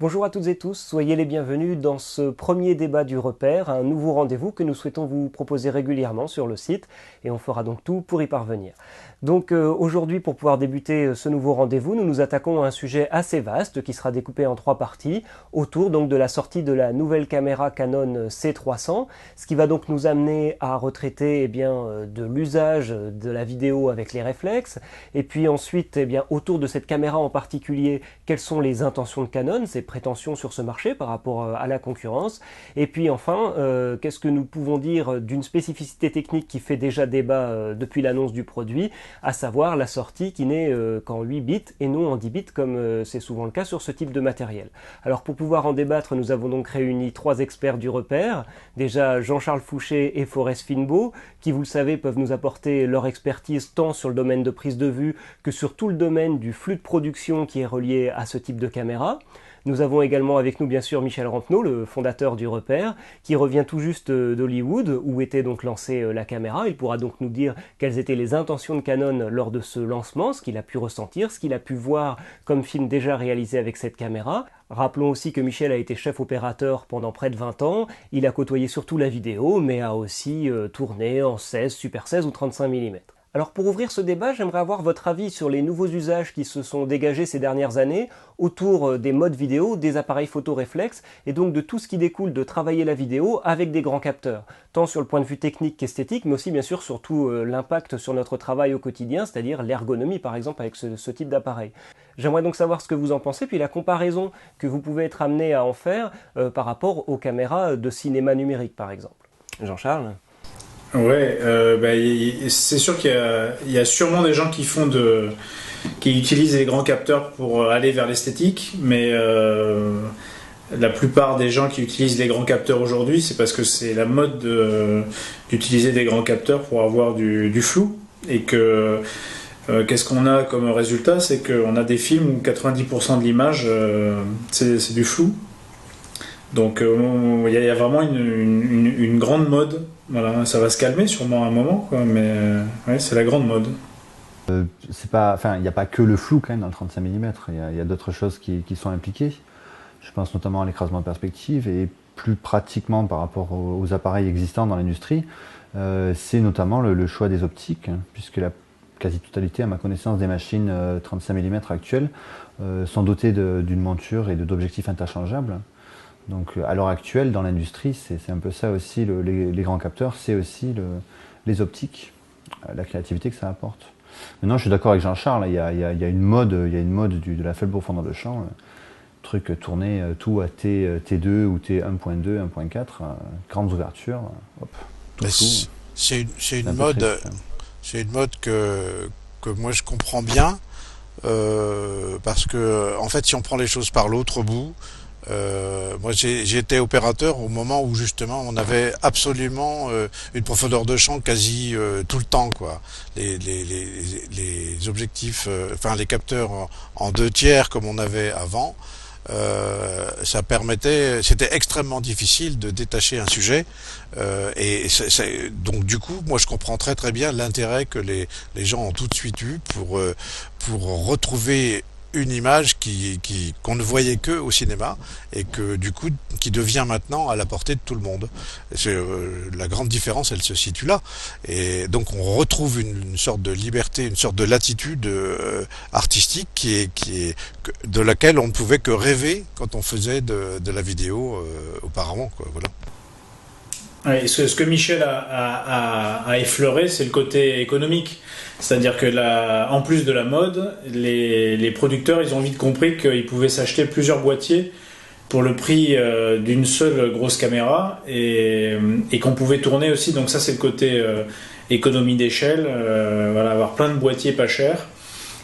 Bonjour à toutes et tous, soyez les bienvenus dans ce premier débat du repère, un nouveau rendez-vous que nous souhaitons vous proposer régulièrement sur le site et on fera donc tout pour y parvenir. Donc aujourd'hui, pour pouvoir débuter ce nouveau rendez-vous, nous nous attaquons à un sujet assez vaste qui sera découpé en 3 parties autour donc de la sortie de la nouvelle caméra Canon C300, ce qui va donc nous amener à retraiter de l'usage de la vidéo avec les réflexes et puis ensuite autour de cette caméra en particulier, quelles sont les intentions de Canon, ses prétentions sur ce marché par rapport à la concurrence, et puis enfin qu'est-ce que nous pouvons dire d'une spécificité technique qui fait déjà débat depuis l'annonce du produit, à savoir la sortie qui n'est qu'en 8 bits et non en 10 bits comme c'est souvent le cas sur ce type de matériel. Alors pour pouvoir en débattre, nous avons donc réuni 3 experts du repère, déjà Jean-Charles Fouché et Forest Finbaud, qui vous le savez peuvent nous apporter leur expertise tant sur le domaine de prise de vue que sur tout le domaine du flux de production qui est relié à ce type de caméra. Nous avons également avec nous bien sûr Michel Rampenot, le fondateur du repère, qui revient tout juste d'Hollywood, où était donc lancée la caméra. Il pourra donc nous dire quelles étaient les intentions de Canon lors de ce lancement, ce qu'il a pu ressentir, ce qu'il a pu voir comme film déjà réalisé avec cette caméra. Rappelons aussi que Michel a été chef opérateur pendant près de 20 ans, il a côtoyé surtout la vidéo, mais a aussi tourné en 16, Super 16 ou 35 mm. Alors pour ouvrir ce débat, j'aimerais avoir votre avis sur les nouveaux usages qui se sont dégagés ces dernières années autour des modes vidéo, des appareils photo réflexes et donc de tout ce qui découle de travailler la vidéo avec des grands capteurs, tant sur le point de vue technique qu'esthétique, mais aussi bien sûr sur tout l'impact sur notre travail au quotidien, c'est-à-dire l'ergonomie par exemple avec ce type d'appareil. J'aimerais donc savoir ce que vous en pensez, puis la comparaison que vous pouvez être amené à en faire par rapport aux caméras de cinéma numérique par exemple. Jean-Charles ? Ouais, c'est sûr qu'il y a sûrement des gens qui utilisent les grands capteurs pour aller vers l'esthétique, mais la plupart des gens qui utilisent les grands capteurs aujourd'hui, c'est parce que c'est la mode d'utiliser des grands capteurs pour avoir du flou, et que qu'est-ce qu'on a comme résultat, c'est qu'on a des films où 90% de l'image c'est du flou. Donc il y a vraiment une grande mode. Voilà, ça va se calmer sûrement à un moment, quoi, mais ouais, c'est la grande mode. Il n'y a pas que le flou quand même dans le 35 mm, il y a d'autres choses qui sont impliquées. Je pense notamment à l'écrasement de perspective et plus pratiquement par rapport aux appareils existants dans l'industrie, c'est notamment le choix des optiques, hein, puisque la quasi-totalité, à ma connaissance, des machines 35 mm actuelles sont dotées d'une monture et d'objectifs interchangeables. Donc à l'heure actuelle, dans l'industrie, c'est un peu ça aussi, les grands capteurs, c'est aussi les optiques, la créativité que ça apporte. Maintenant, je suis d'accord avec Jean-Charles, il y a une mode, de la faible profondeur de champ, truc tourné tout à T2 ou T1.2, 1.4, grandes ouvertures, hop, tout flou. C'est une mode, c'est une mode que moi je comprends bien, parce que en fait, si on prend les choses par l'autre bout, moi j'ai été opérateur au moment où justement on avait absolument une profondeur de champ quasi tout le temps, quoi. Les objectifs, les capteurs en 2/3 comme on avait avant, ça permettait, c'était extrêmement difficile de détacher un sujet, donc du coup moi je comprends très très bien l'intérêt que les gens ont tout de suite eu pour retrouver une image qu'on ne voyait que au cinéma et que du coup qui devient maintenant à la portée de tout le monde. La grande différence, elle se situe là, et donc on retrouve une sorte de liberté, une sorte de latitude artistique de laquelle on ne pouvait que rêver quand on faisait de la vidéo auparavant, quoi. Voilà. Ouais, ce que Michel a effleuré, c'est le côté économique. C'est-à-dire que en plus de la mode, les producteurs, ils ont vite compris qu'ils pouvaient s'acheter plusieurs boîtiers pour le prix d'une seule grosse caméra, et qu'on pouvait tourner aussi. Donc ça, c'est le côté économie d'échelle, avoir plein de boîtiers pas chers.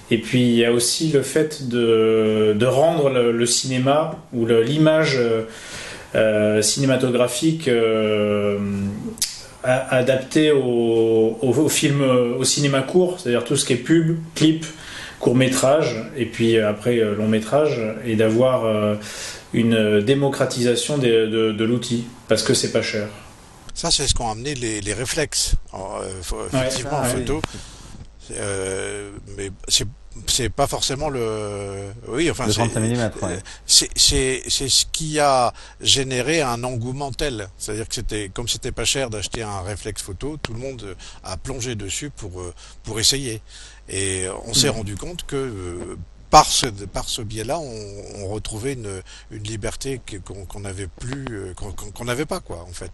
Et puis il y a aussi le fait de rendre le cinéma ou l'image cinématographique adapté au film, au cinéma court, c'est-à-dire tout ce qui est pub, clip, court métrage et puis après long métrage, et d'avoir une démocratisation de l'outil parce que c'est pas cher. Ça, c'est ce qu'ont amené les réflexes. Effectivement, en photo. Mais c'est pas forcément oui, enfin, Le 35 mm, ouais. c'est ce qui a généré un engouement tel. C'est-à-dire que comme c'était pas cher d'acheter un réflexe photo, tout le monde a plongé dessus pour essayer. Et on s'est rendu compte que, par ce biais-là, on retrouvait une liberté qu'on n'avait plus, qu'on n'avait pas, quoi, en fait.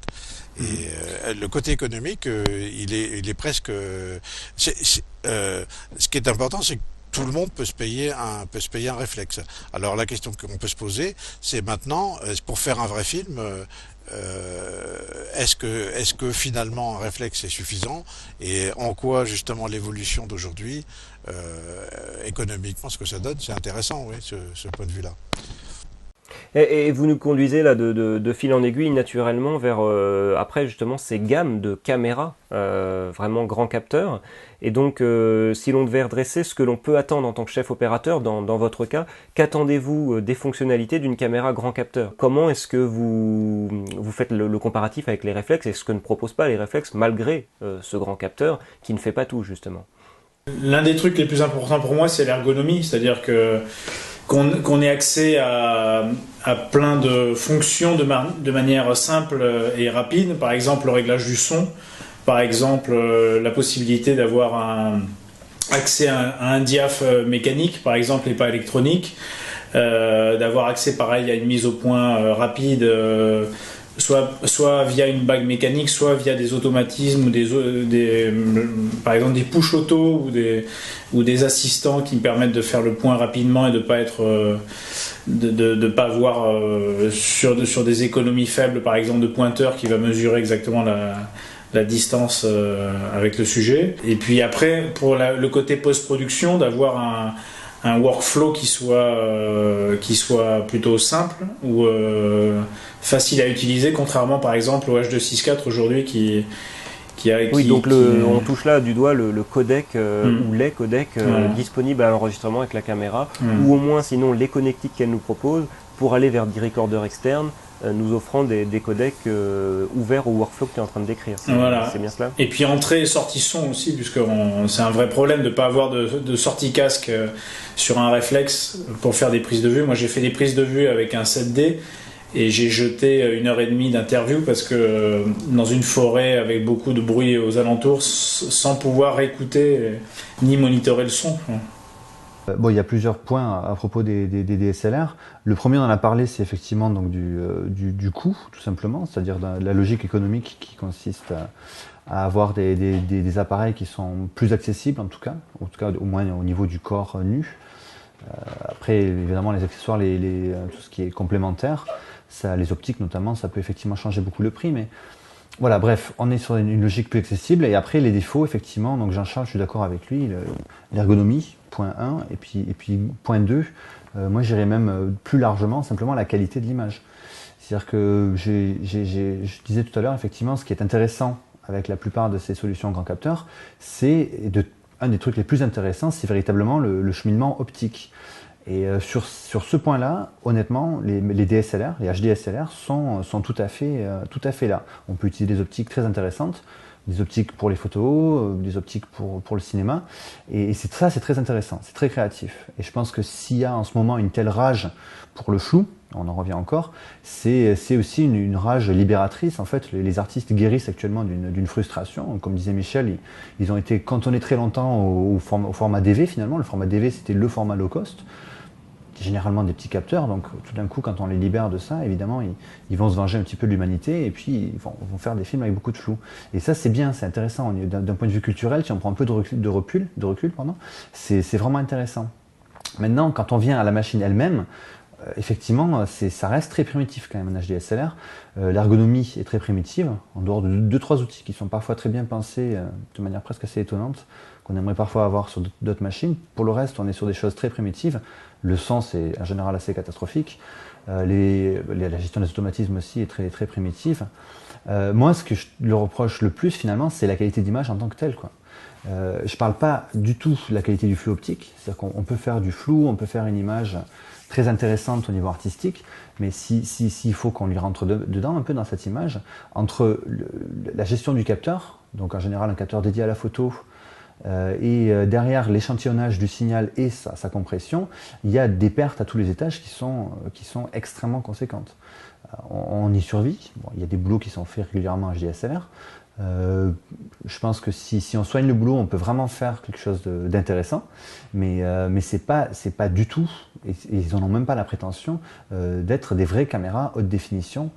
Et le côté économique, il est presque. Ce qui est important, c'est que tout le monde peut se payer un réflexe. Alors la question qu'on peut se poser, c'est maintenant, pour faire un vrai film, est-ce que finalement un réflexe est suffisant, et en quoi justement l'évolution d'aujourd'hui, économiquement, ce que ça donne, c'est intéressant, oui, ce point de vue-là. Et vous nous conduisez là de fil en aiguille naturellement vers après justement ces gammes de caméras vraiment grand capteur. Et donc si l'on devait redresser ce que l'on peut attendre en tant que chef opérateur dans votre cas, qu'attendez-vous des fonctionnalités d'une caméra grand capteur? Comment est-ce que vous faites le comparatif avec les réflexes et ce que ne proposent pas les réflexes malgré ce grand capteur qui ne fait pas tout justement? L'un des trucs les plus importants pour moi, c'est l'ergonomie, c'est-à-dire qu'on ait accès à plein de fonctions de manière simple et rapide. Par exemple, le réglage du son, par exemple, la possibilité d'avoir accès à un diaph mécanique, par exemple, et pas électronique, d'avoir accès, pareil, à une mise au point rapide, soit via une bague mécanique, soit via des automatismes ou par exemple des push auto ou des assistants qui me permettent de faire le point rapidement et de pas être de pas avoir sur des économies faibles, par exemple de pointeur qui va mesurer exactement la distance avec le sujet. Et puis après, pour le côté post-production, d'avoir un workflow qui soit plutôt simple ou facile à utiliser, contrairement par exemple au H.264 aujourd'hui on touche là du doigt le codec ou les codecs disponibles à l'enregistrement avec la caméra, ou au moins sinon les connectiques qu'elle nous propose pour aller vers des recorders externes nous offrant des codecs ouverts au workflow que tu es en train de décrire. C'est bien cela. Et puis entrée et sortie son aussi, puisque c'est un vrai problème de ne pas avoir de sortie casque sur un réflexe pour faire des prises de vue. Moi j'ai fait des prises de vue avec un 7D et j'ai jeté 1h30 d'interview parce que dans une forêt avec beaucoup de bruit aux alentours, sans pouvoir écouter ni monitorer le son. Bon, il y a plusieurs points à propos des DSLR. Le premier, on en a parlé, c'est effectivement donc du coût, tout simplement, c'est-à-dire de la logique économique qui consiste à avoir des appareils qui sont plus accessibles, en tout cas au moins au niveau du corps nu. Après, évidemment, les accessoires, tout ce qui est complémentaire, les optiques notamment, ça peut effectivement changer beaucoup le prix, mais voilà, bref, on est sur une logique plus accessible. Et après, les défauts, effectivement, donc Jean-Charles, je suis d'accord avec lui, l'ergonomie, point 1, et puis point 2, moi j'irais même plus largement, simplement la qualité de l'image. C'est-à-dire que je disais tout à l'heure, effectivement, ce qui est intéressant avec la plupart de ces solutions grand capteur, un des trucs les plus intéressants, c'est véritablement le cheminement optique. Et sur ce point-là, honnêtement, les DSLR, les HDSLR sont tout à fait là. On peut utiliser des optiques très intéressantes, des optiques pour les photos, des optiques pour le cinéma. Et c'est très intéressant, c'est très créatif. Et je pense que s'il y a en ce moment une telle rage pour le flou, on en revient encore, c'est aussi une rage libératrice. En fait, les artistes guérissent actuellement d'une frustration. Comme disait Michel, ils ont été cantonnés très longtemps au format DV finalement. Le format DV, c'était le format low cost. Généralement des petits capteurs, donc tout d'un coup quand on les libère de ça, évidemment ils vont se venger un petit peu de l'humanité et puis ils vont faire des films avec beaucoup de flou. Et ça c'est bien, c'est intéressant d'un point de vue culturel, si on prend un peu de recul, c'est vraiment intéressant. Maintenant quand on vient à la machine elle-même, effectivement ça reste très primitif quand même un HDSLR. L'ergonomie est très primitive, en dehors de 2-3 outils qui sont parfois très bien pensés de manière presque assez étonnante, qu'on aimerait parfois avoir sur d'autres machines. Pour le reste, on est sur des choses très primitives. Le son, c'est en général assez catastrophique. La gestion des automatismes aussi est très, très primitive. Moi, ce que je le reproche le plus, finalement, c'est la qualité d'image en tant que telle, quoi. Je ne parle pas du tout de la qualité du flou optique. C'est-à-dire qu'on peut faire du flou, on peut faire une image très intéressante au niveau artistique, mais s'il faut qu'on lui rentre dedans un peu dans cette image, entre la gestion du capteur, donc en général un capteur dédié à la photo, Derrière l'échantillonnage du signal et sa compression, il y a des pertes à tous les étages qui sont extrêmement conséquentes. On y survit. Bon, il y a des boulots qui sont faits régulièrement en HDSR. Je pense que si on soigne le boulot, on peut vraiment faire quelque chose d'intéressant, mais c'est pas du tout, et ils n'en ont même pas la prétention d'être des vraies caméras haute définition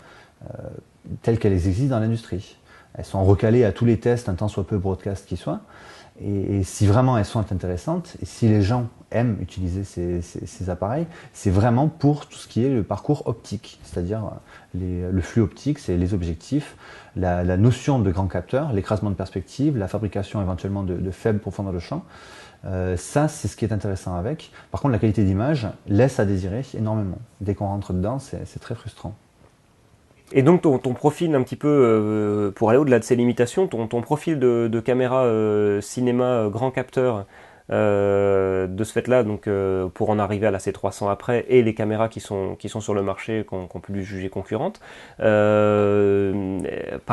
telles qu'elles existent dans l'industrie. Elles sont recalées à tous les tests, un tant soit peu broadcast qui soit, et si vraiment elles sont intéressantes, et si les gens aiment utiliser ces appareils, c'est vraiment pour tout ce qui est le parcours optique, c'est-à-dire le flux optique, c'est les objectifs, la notion de grand capteur, l'écrasement de perspective, la fabrication éventuellement de faibles profondeurs de champ. Ça, c'est ce qui est intéressant avec. Par contre, la qualité d'image laisse à désirer énormément. Dès qu'on rentre dedans, c'est très frustrant. Et donc ton profil un petit peu, pour aller au-delà de ces limitations, ton profil de caméra cinéma grand capteur, de ce fait-là, donc pour en arriver à la C300 après, et les caméras qui sont sur le marché, qu'on peut lui juger concurrentes, par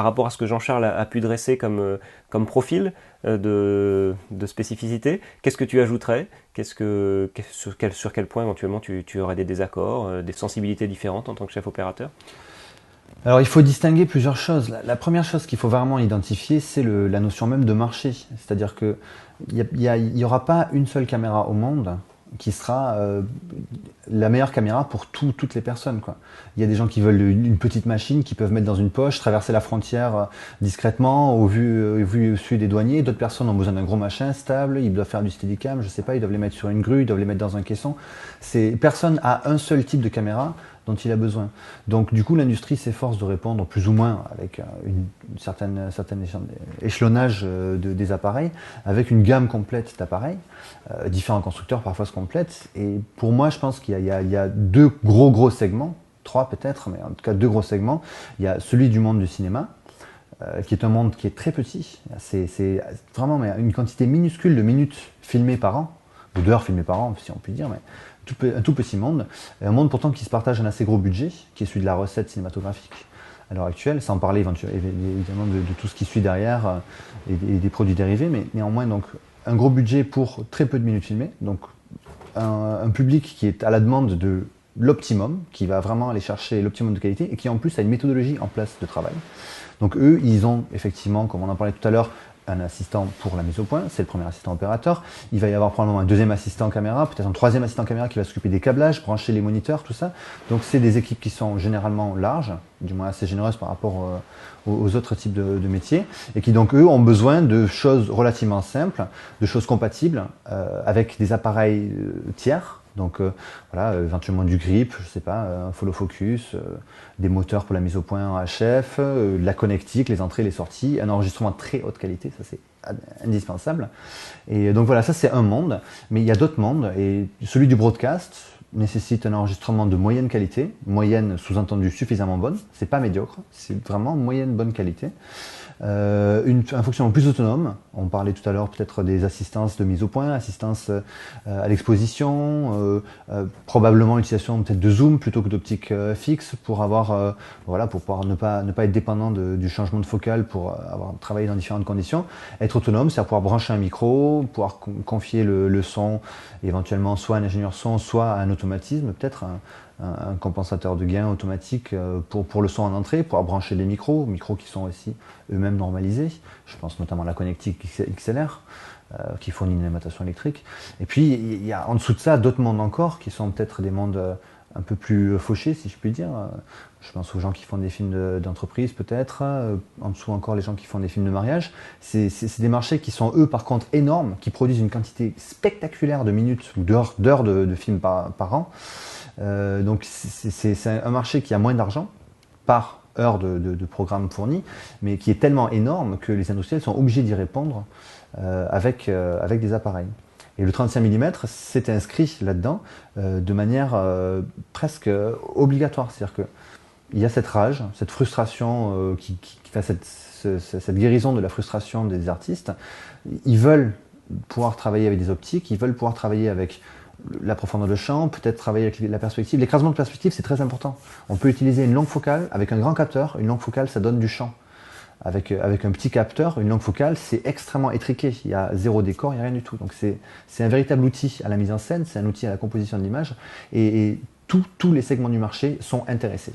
rapport à ce que Jean-Charles a pu dresser comme profil de spécificité, qu'est-ce que tu ajouterais? Sur quel point éventuellement tu aurais des désaccords, des sensibilités différentes en tant que chef opérateur? Alors il faut distinguer plusieurs choses. La première chose qu'il faut vraiment identifier, c'est la notion même de marché. C'est-à-dire qu'il n'y aura pas une seule caméra au monde qui sera la meilleure caméra pour toutes les personnes, quoi. Il y a des gens qui veulent une petite machine qu'ils peuvent mettre dans une poche, traverser la frontière discrètement au vu su des douaniers. D'autres personnes ont besoin d'un gros machin stable, ils doivent faire du steadicam, je sais pas, ils doivent les mettre sur une grue, ils doivent les mettre dans un caisson. Personne a un seul type de caméra dont il a besoin. Donc du coup, l'industrie s'efforce de répondre plus ou moins avec une certaine échelonnage des appareils, avec une gamme complète d'appareils. Différents constructeurs parfois se complètent. Et pour moi, je pense qu'il y a deux gros segments, trois peut-être, mais en tout cas deux gros segments. Il y a celui du monde du cinéma, qui est un monde qui est très petit. C'est vraiment une quantité minuscule de minutes filmées par an, ou d'heures filmées par an, si on peut dire, mais un tout petit monde, un monde pourtant qui se partage un assez gros budget, qui est celui de la recette cinématographique à l'heure actuelle, sans parler évidemment de tout ce qui suit derrière et des produits dérivés, mais néanmoins donc un gros budget pour très peu de minutes filmées, donc un public qui est à la demande de l'optimum, qui va vraiment aller chercher l'optimum de qualité et qui en plus a une méthodologie en place de travail. Donc eux, ils ont effectivement, comme on en parlait tout à l'heure, un assistant pour la mise au point, c'est le premier assistant opérateur. Il va y avoir probablement un deuxième assistant caméra, peut-être un troisième assistant caméra qui va s'occuper des câblages, brancher les moniteurs, tout ça. Donc c'est des équipes qui sont généralement larges, du moins assez généreuses par rapport aux autres types de métiers, et qui donc eux ont besoin de choses relativement simples, de choses compatibles avec des appareils tiers. Donc voilà, éventuellement du grip, je sais pas, un follow focus, des moteurs pour la mise au point en HF, la connectique, les entrées, les sorties, un enregistrement de très haute qualité, ça c'est indispensable. Et donc voilà, ça c'est un monde, mais il y a d'autres mondes, et celui du broadcast nécessite un enregistrement de moyenne qualité, moyenne sous-entendu suffisamment bonne, c'est pas médiocre, c'est vraiment moyenne bonne qualité. Un fonctionnement plus autonome, on parlait tout à l'heure peut-être des assistances de mise au point, assistance à l'exposition, probablement l'utilisation peut-être de zoom plutôt que d'optique fixe pour avoir, pour pouvoir ne pas être dépendant du changement de focale pour avoir travaillé dans différentes conditions. Être autonome, c'est-à-dire pouvoir brancher un micro, pouvoir confier le son éventuellement soit à un ingénieur son, soit à un automatisme, peut-être un compensateur de gain automatique pour le son en entrée, pour brancher des micros qui sont aussi eux-mêmes normalisés. Je pense notamment à la connectique XLR qui fournit une alimentation électrique. Et puis il y a en dessous de ça d'autres mondes encore qui sont peut-être des mondes un peu plus fauchés, si je puis dire. Je pense aux gens qui font des films d'entreprise peut-être, en dessous encore les gens qui font des films de mariage. C'est des marchés qui sont eux par contre énormes, qui produisent une quantité spectaculaire de minutes ou d'heures de films par an. Donc c'est un marché qui a moins d'argent par heure de programme fourni, mais qui est tellement énorme que les industriels sont obligés d'y répondre avec des appareils. Et le 35 mm s'est inscrit là-dedans de manière presque obligatoire. C'est-à-dire qu'il y a cette rage, cette frustration, qui fait cette guérison de la frustration des artistes. Ils veulent pouvoir travailler avec des optiques, ils veulent pouvoir travailler avec la profondeur de champ, peut-être travailler avec la perspective. L'écrasement de perspective, c'est très important. On peut utiliser une longue focale avec un grand capteur. Une longue focale, ça donne du champ avec un petit capteur, une longue focale, c'est extrêmement étriqué. Il y a zéro décor, il n'y a rien du tout. Donc c'est un véritable outil à la mise en scène, c'est un outil à la composition de l'image. Et tous les segments du marché sont intéressés.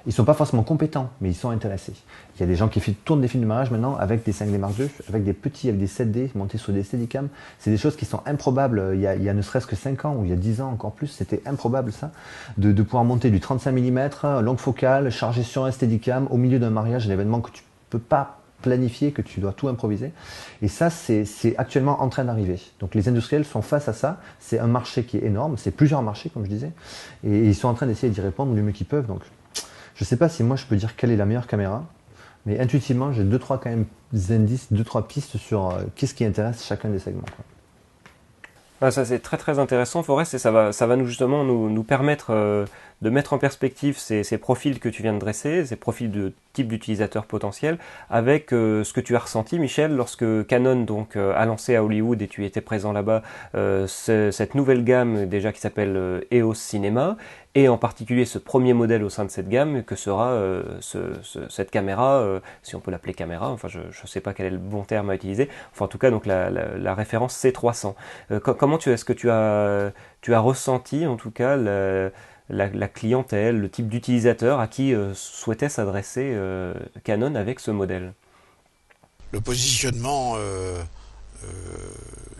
Ils ne sont pas forcément compétents, mais ils sont intéressés. Il y a des gens qui tournent des films de mariage maintenant avec des 5D Mark II, avec des 7D montés sur des Steadicam. C'est des choses qui sont improbables. Il y a ne serait-ce que 5 ans ou il y a 10 ans encore plus, c'était improbable ça, de pouvoir monter du 35 mm, longue focale, chargé sur un Steadicam au milieu d'un mariage, un événement que tu ne peux pas planifier, que tu dois tout improviser. Et ça, c'est actuellement en train d'arriver. Donc les industriels sont face à ça. C'est un marché qui est énorme. C'est plusieurs marchés, comme je disais. Et ils sont en train d'essayer d'y répondre du mieux qu'ils peuvent. Donc, je ne sais pas si moi je peux dire quelle est la meilleure caméra, mais intuitivement j'ai 2-3 quand même indices, 2-3 pistes sur qu'est-ce qui intéresse chacun des segments, quoi. Ah, ça c'est très très intéressant, Forest, et ça va nous permettre de mettre en perspective ces profils que tu viens de dresser, ces profils de type d'utilisateurs potentiels, avec ce que tu as ressenti, Michel, lorsque Canon a lancé à Hollywood et tu étais présent là-bas cette nouvelle gamme déjà qui s'appelle EOS Cinema, et en particulier ce premier modèle au sein de cette gamme que sera cette caméra, si on peut l'appeler caméra, enfin je ne sais pas quel est le bon terme à utiliser, enfin en tout cas donc la référence C300. Comment est-ce que tu as ressenti en tout cas la clientèle, le type d'utilisateur à qui souhaitait s'adresser Canon avec ce modèle? Le positionnement,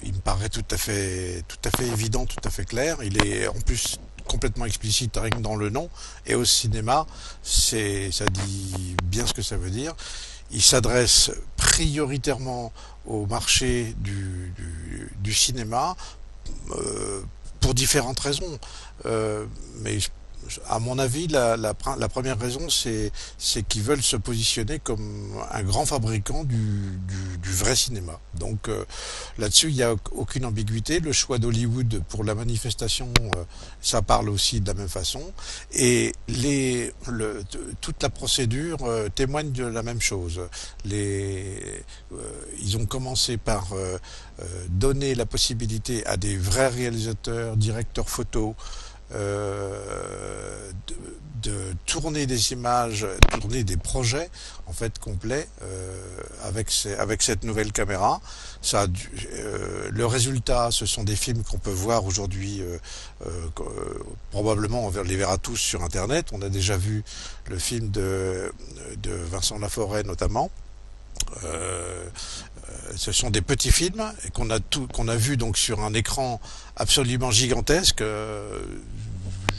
il me paraît tout à fait évident, tout à fait clair. Il est en plus complètement explicite rien que dans le nom. Et au cinéma, ça dit bien ce que ça veut dire. Il s'adresse prioritairement au marché du cinéma pour différentes raisons. Mais à mon avis, la première raison, c'est qu'ils veulent se positionner comme un grand fabricant du vrai cinéma. Donc là-dessus, il n'y a aucune ambiguïté. Le choix d'Hollywood pour la manifestation, ça parle aussi de la même façon. Et toute la procédure témoigne de la même chose. Ils ont commencé par donner la possibilité à des vrais réalisateurs, directeurs photo, de tourner des images, tourner des projets en fait complets avec cette nouvelle caméra. Le résultat, ce sont des films qu'on peut voir aujourd'hui. Probablement, on les verra tous sur Internet. On a déjà vu le film de Vincent Laforêt notamment. Ce sont des petits films et qu'on a vu donc sur un écran absolument gigantesque.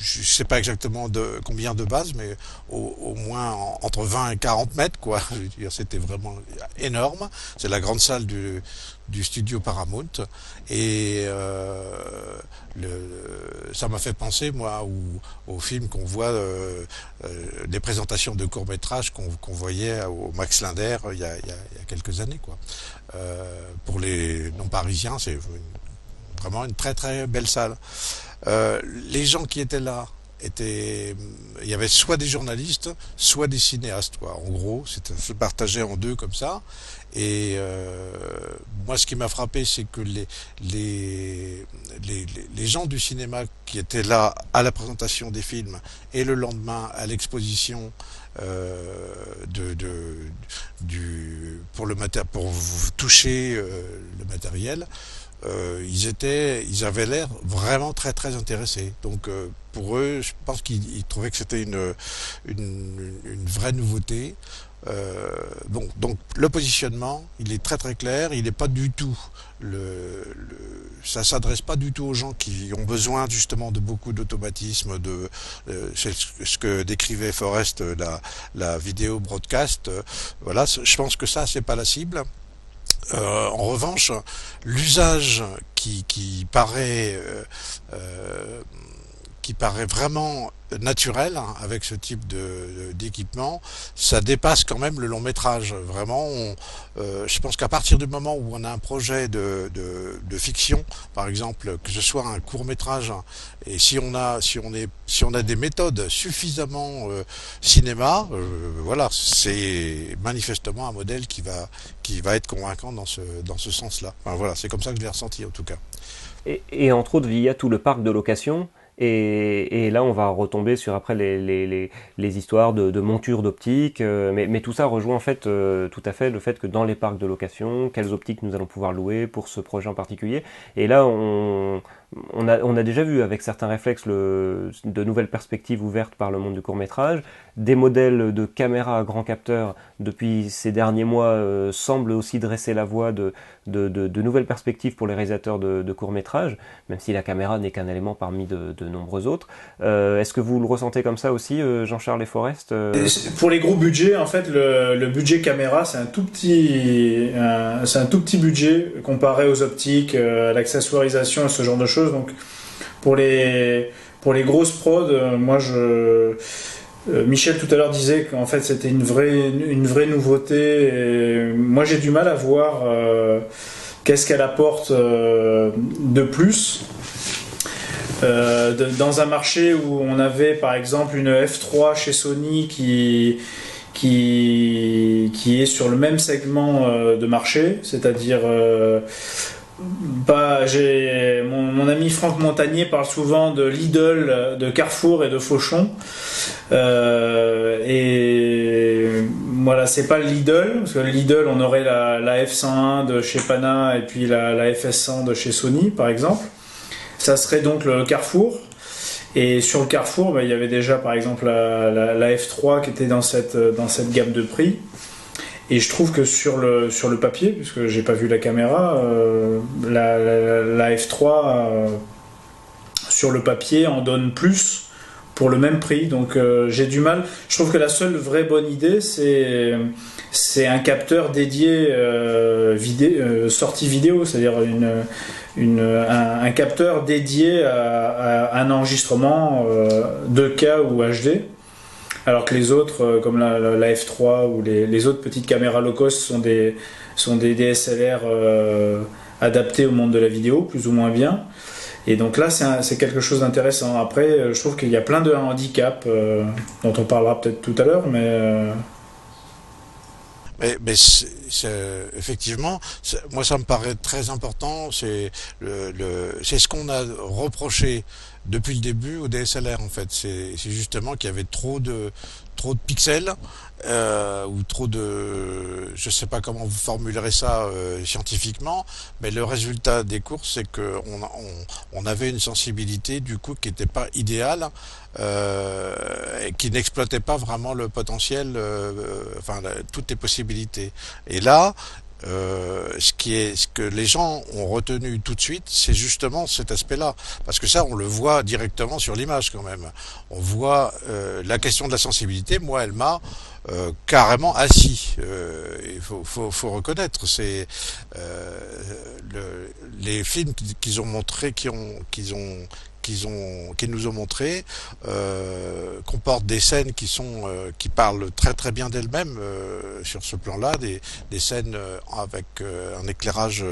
Je sais pas exactement combien de bases, mais au moins entre 20 et 40 mètres, quoi. Je veux dire, c'était vraiment énorme. C'est la grande salle du studio Paramount. Et ça m'a fait penser, moi, au film qu'on voit, des présentations de courts-métrages qu'on voyait au Max Linder il y a quelques années, quoi. Pour les non-parisiens, c'est vraiment une très très belle salle. Les gens qui étaient là il y avait soit des journalistes, soit des cinéastes, quoi. En gros, c'était se partageait en deux comme ça. Et moi, ce qui m'a frappé, c'est que les gens du cinéma qui étaient là à la présentation des films et le lendemain à l'exposition pour toucher le matériel. Ils avaient l'air vraiment très très intéressés. Donc pour eux, je pense qu'ils trouvaient que c'était une vraie nouveauté. Donc le positionnement, il est très très clair. Il n'est pas du tout ça s'adresse pas du tout aux gens qui ont besoin justement de beaucoup d'automatisme, c'est ce que décrivait Forrest, la vidéo broadcast. Voilà, je pense que ça c'est pas la cible. En revanche, l'usage qui paraît vraiment naturel, hein, avec ce type d'équipement, ça dépasse quand même le long métrage. Vraiment, je pense qu'à partir du moment où on a un projet de fiction, par exemple, que ce soit un court métrage, et si on a des méthodes suffisamment cinéma, voilà, c'est manifestement un modèle qui va être convaincant dans ce sens-là. Enfin, voilà, c'est comme ça que je l'ai ressenti en tout cas. Et entre autres via tout le parc de location Et là, on va retomber sur après les histoires de montures d'optique, mais tout ça rejoint en fait tout à fait le fait que dans les parcs de location, quelles optiques nous allons pouvoir louer pour ce projet en particulier. Et là, on a déjà vu avec certains réflexes de nouvelles perspectives ouvertes par le monde du court-métrage. Des modèles de caméras à grand capteur depuis ces derniers mois semblent aussi dresser la voie de nouvelles perspectives pour les réalisateurs de court-métrage, même si la caméra n'est qu'un élément parmi de nombreux autres. Est-ce que vous le ressentez comme ça aussi, Jean-Charles et Forest Pour les gros budgets, en fait, le budget caméra, c'est un tout petit budget comparé aux optiques, à l'accessoirisation et ce genre de choses. Donc, pour les grosses prods, Michel tout à l'heure disait qu'en fait c'était une vraie nouveauté. Et moi j'ai du mal à voir qu'est-ce qu'elle apporte de plus. Dans un marché où on avait par exemple une F3 chez Sony qui est sur le même segment de marché, c'est-à-dire mon ami Franck Montagnier parle souvent de Lidl, de Carrefour et de Fauchon. Et voilà, c'est pas le Lidl, parce que le Lidl, on aurait la F101 de chez Pana et puis la FS100 de chez Sony, par exemple. Ça serait donc le Carrefour. Et sur le Carrefour, il y avait déjà, par exemple, la F3 qui était dans cette gamme de prix. Et je trouve que sur le papier, puisque j'ai pas vu la caméra, la F3 sur le papier en donne plus pour le même prix. Donc j'ai du mal. Je trouve que la seule vraie bonne idée, c'est un capteur dédié sortie vidéo, c'est-à-dire un capteur dédié à un enregistrement 2K ou HD. Alors que les autres, comme la F3 ou les autres petites caméras low cost sont des DSLR adaptés au monde de la vidéo, plus ou moins bien. Et donc là, c'est quelque chose d'intéressant. Après, je trouve qu'il y a plein de handicaps dont on parlera peut-être tout à l'heure, mais effectivement, moi ça me paraît très important. C'est ce qu'on a reproché depuis le début au DSLR en fait. C'est justement qu'il y avait trop de pixels ou trop de, je sais pas comment vous formulerez ça scientifiquement, mais le résultat des courses c'est que on avait une sensibilité du coup qui n'était pas idéale et qui n'exploitait pas vraiment le potentiel, toutes les possibilités. Et là, ce que les gens ont retenu tout de suite, c'est justement cet aspect-là, parce que ça, on le voit directement sur l'image quand même. On voit la question de la sensibilité. Moi, elle m'a carrément assis. Il faut reconnaître, c'est les films qu'ils ont montrés, qu'ils nous ont montré comportent des scènes qui parlent très très bien d'elles-mêmes sur ce plan-là, des scènes avec un éclairage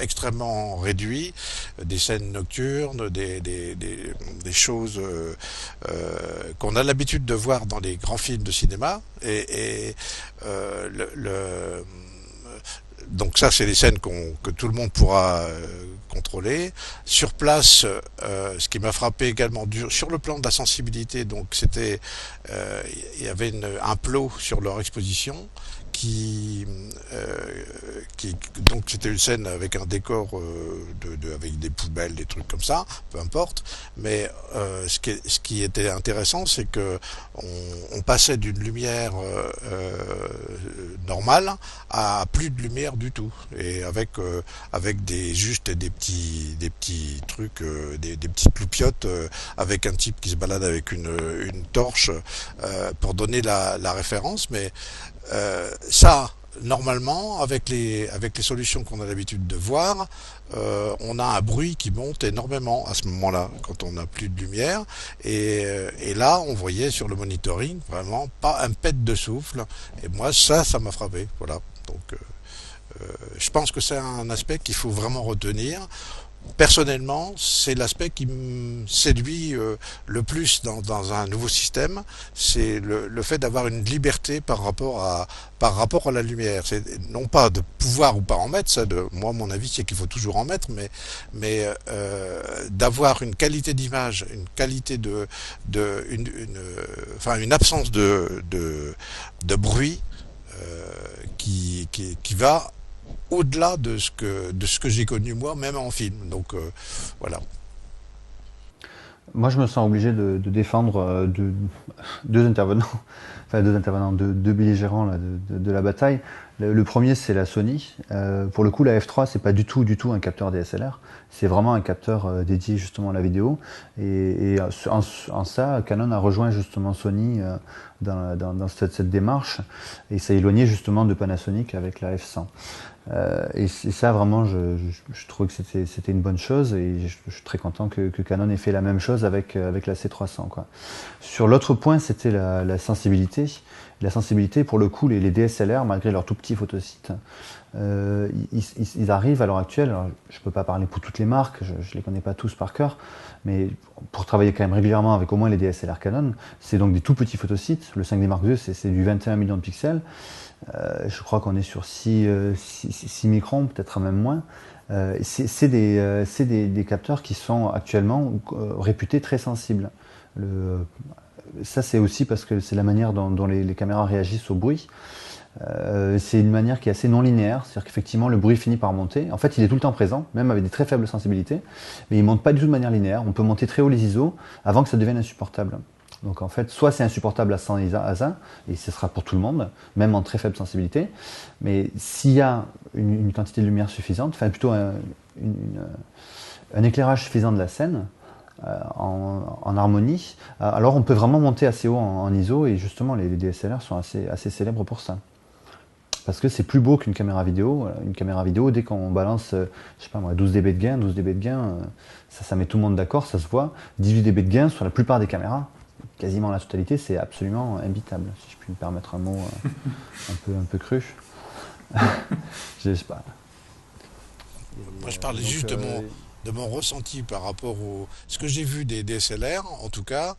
extrêmement réduit, des scènes nocturnes, des choses qu'on a l'habitude de voir dans les grands films de cinéma donc ça, c'est des scènes que tout le monde pourra contrôler. Sur place, ce qui m'a frappé également sur le plan de la sensibilité, donc c'était, il y avait un plot sur leur exposition donc c'était une scène avec un décor avec des poubelles, des trucs comme ça, peu importe. Mais ce qui était intéressant, c'est que on passait d'une lumière normale à plus de lumière du tout, et avec juste des petits trucs, des petites loupiottes avec un type qui se balade avec une torche pour donner la référence. Mais ça, normalement, avec les solutions qu'on a l'habitude de voir, on a un bruit qui monte énormément à ce moment-là, quand on n'a plus de lumière. Et là, on voyait sur le monitoring vraiment pas un pet de souffle. Et moi, ça m'a frappé. Voilà. Donc, je pense que c'est un aspect qu'il faut vraiment retenir. personnellement, c'est l'aspect qui me séduit le plus dans un nouveau système, c'est le fait d'avoir une liberté par rapport à la lumière. C'est non pas de pouvoir ou pas en mettre, moi mon avis c'est qu'il faut toujours en mettre, mais d'avoir une qualité d'image, une qualité enfin une absence de bruit qui va au-delà de ce que j'ai connu moi, même en film. Donc voilà. Moi, je me sens obligé de défendre deux intervenants, enfin deux belligérants là, de la bataille. Le premier, c'est la Sony. Pour le coup, la F3, c'est pas du tout un capteur DSLR. C'est vraiment un capteur dédié justement à la vidéo. Et en ça, Canon a rejoint justement Sony dans cette démarche. Et s'est éloigné justement de Panasonic avec la F100. Et ça, vraiment, je trouve que c'était une bonne chose et je suis très content que Canon ait fait la même chose avec la C300, quoi. Sur l'autre point, c'était la sensibilité. La sensibilité, pour le coup, les DSLR, malgré leur tout petit photosite, ils arrivent à l'heure actuelle, alors, je ne peux pas parler pour toutes les marques, je ne les connais pas tous par cœur, mais pour travailler quand même régulièrement avec au moins les DSLR Canon, c'est donc des tout petits photosites. Le 5D Mark II, c'est du 21 millions de pixels. Je crois qu'on est sur 6 microns, peut-être même moins. C'est des capteurs qui sont actuellement réputés très sensibles. Ça, c'est aussi parce que c'est la manière dont les caméras réagissent au bruit. C'est une manière qui est assez non linéaire, c'est-à-dire qu'effectivement le bruit finit par monter. En fait, il est tout le temps présent, même avec des très faibles sensibilités, mais il ne monte pas du tout de manière linéaire. On peut monter très haut les ISO avant que ça devienne insupportable. Donc en fait, soit c'est insupportable à 100 ASA, et ce sera pour tout le monde, même en très faible sensibilité, mais s'il y a une quantité de lumière suffisante, enfin plutôt un éclairage suffisant de la scène, en harmonie, alors on peut vraiment monter assez haut en ISO, et justement les DSLR sont assez célèbres pour ça. Parce que c'est plus beau qu'une caméra vidéo. Une caméra vidéo, dès qu'on balance, je sais pas moi, 12 dB de gain, ça met tout le monde d'accord, ça se voit. 18 dB de gain sur la plupart des caméras, quasiment la totalité, c'est absolument imbitable, si je puis me permettre un mot un peu cru. Je sais pas. Moi, je parlais juste de mon ressenti par rapport ce que j'ai vu des DSLR, en tout cas,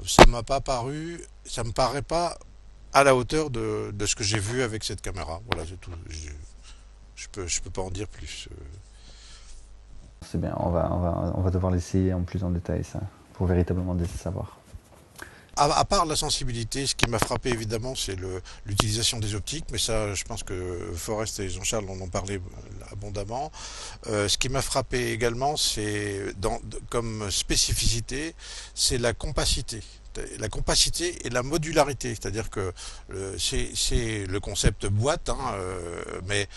ça me paraît pas à la hauteur de ce que j'ai vu avec cette caméra. Voilà, c'est tout. Je peux pas en dire plus. C'est bien, on va devoir l'essayer en plus en détail, ça, pour véritablement savoir. À part la sensibilité, ce qui m'a frappé évidemment, c'est l'utilisation des optiques, mais ça, je pense que Forrest et Jean-Charles en ont parlé abondamment. Ce qui m'a frappé également, c'est comme spécificité, c'est la compacité. La compacité et la modularité, c'est-à-dire que c'est le concept boîte, hein, mais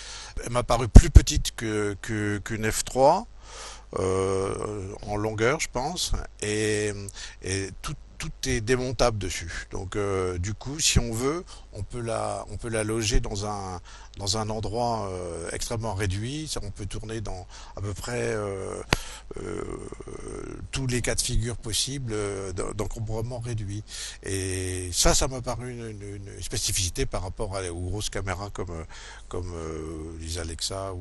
elle m'a paru plus petite qu'une F3 en longueur, je pense, et tout est démontable dessus. Donc du coup, si on veut, on peut la loger dans un endroit extrêmement réduit. On peut tourner dans à peu près tous les cas de figure possibles d'encombrement réduit. Et ça m'a paru une spécificité par rapport aux grosses caméras comme les Alexa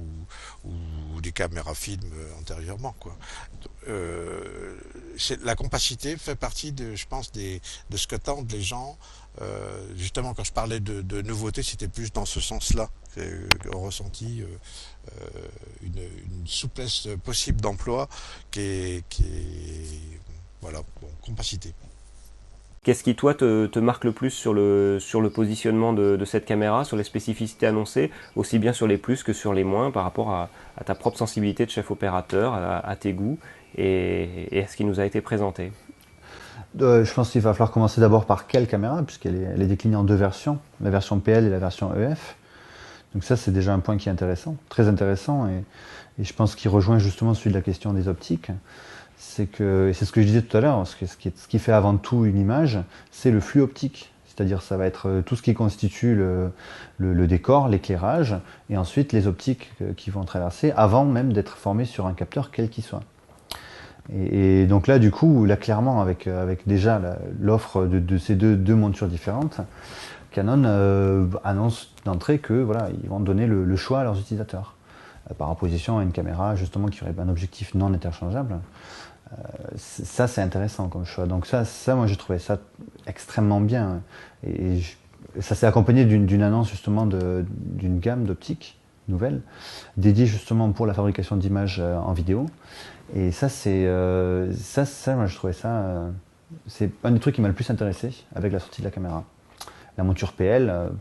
ou les caméras film antérieurement, quoi. La compacité fait partie je pense, de ce qu'attendent les gens. Justement, quand je parlais de nouveauté, c'était plus dans ce sens-là qu'on ressentit une souplesse possible d'emploi qui est voilà, bon, compacité. Qu'est-ce qui, toi, te marque le plus sur le positionnement de cette caméra, sur les spécificités annoncées, aussi bien sur les plus que sur les moins, par rapport à ta propre sensibilité de chef opérateur, à tes goûts et à ce qui nous a été présenté? Je pense qu'il va falloir commencer d'abord par quelle caméra, puisqu'elle est déclinée en deux versions, la version PL et la version EF. Donc ça, c'est déjà un point qui est intéressant, très intéressant, et je pense qu'il rejoint justement celui de la question des optiques. C'est ce que je disais tout à l'heure, ce qui fait avant tout une image, c'est le flux optique. C'est-à-dire ça va être tout ce qui constitue le décor, l'éclairage, et ensuite les optiques qui vont traverser, avant même d'être formées sur un capteur quel qu'il soit. Et donc là, du coup, clairement, avec déjà l'offre de ces deux montures différentes, Canon annonce d'entrée que voilà, ils vont donner le choix à leurs utilisateurs. par opposition à une caméra justement qui aurait un objectif non interchangeable. Ça c'est intéressant comme choix. Donc ça moi j'ai trouvé ça extrêmement bien. Et ça s'est accompagné d'une annonce justement d'une gamme d'optiques nouvelle dédiée justement pour la fabrication d'images en vidéo. Et ça moi je trouvais ça c'est un des trucs qui m'a le plus intéressé avec la sortie de la caméra. La monture PL,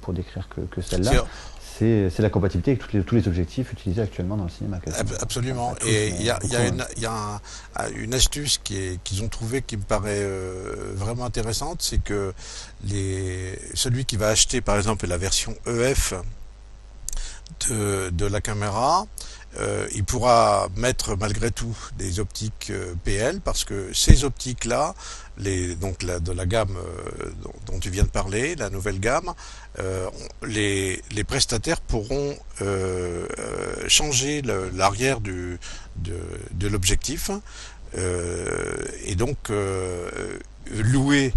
pour décrire que celle-là, c'est la compatibilité avec tous les objectifs utilisés actuellement dans le cinéma. Absolument. Et il y a une astuce qu'ils ont trouvée qui me paraît vraiment intéressante, c'est que celui qui va acheter par exemple la version EF de la caméra, il pourra mettre malgré tout des optiques PL, parce que ces optiques-là, de la gamme dont tu viens de parler, la nouvelle gamme, les prestataires pourront changer l'arrière de l'objectif, et donc louer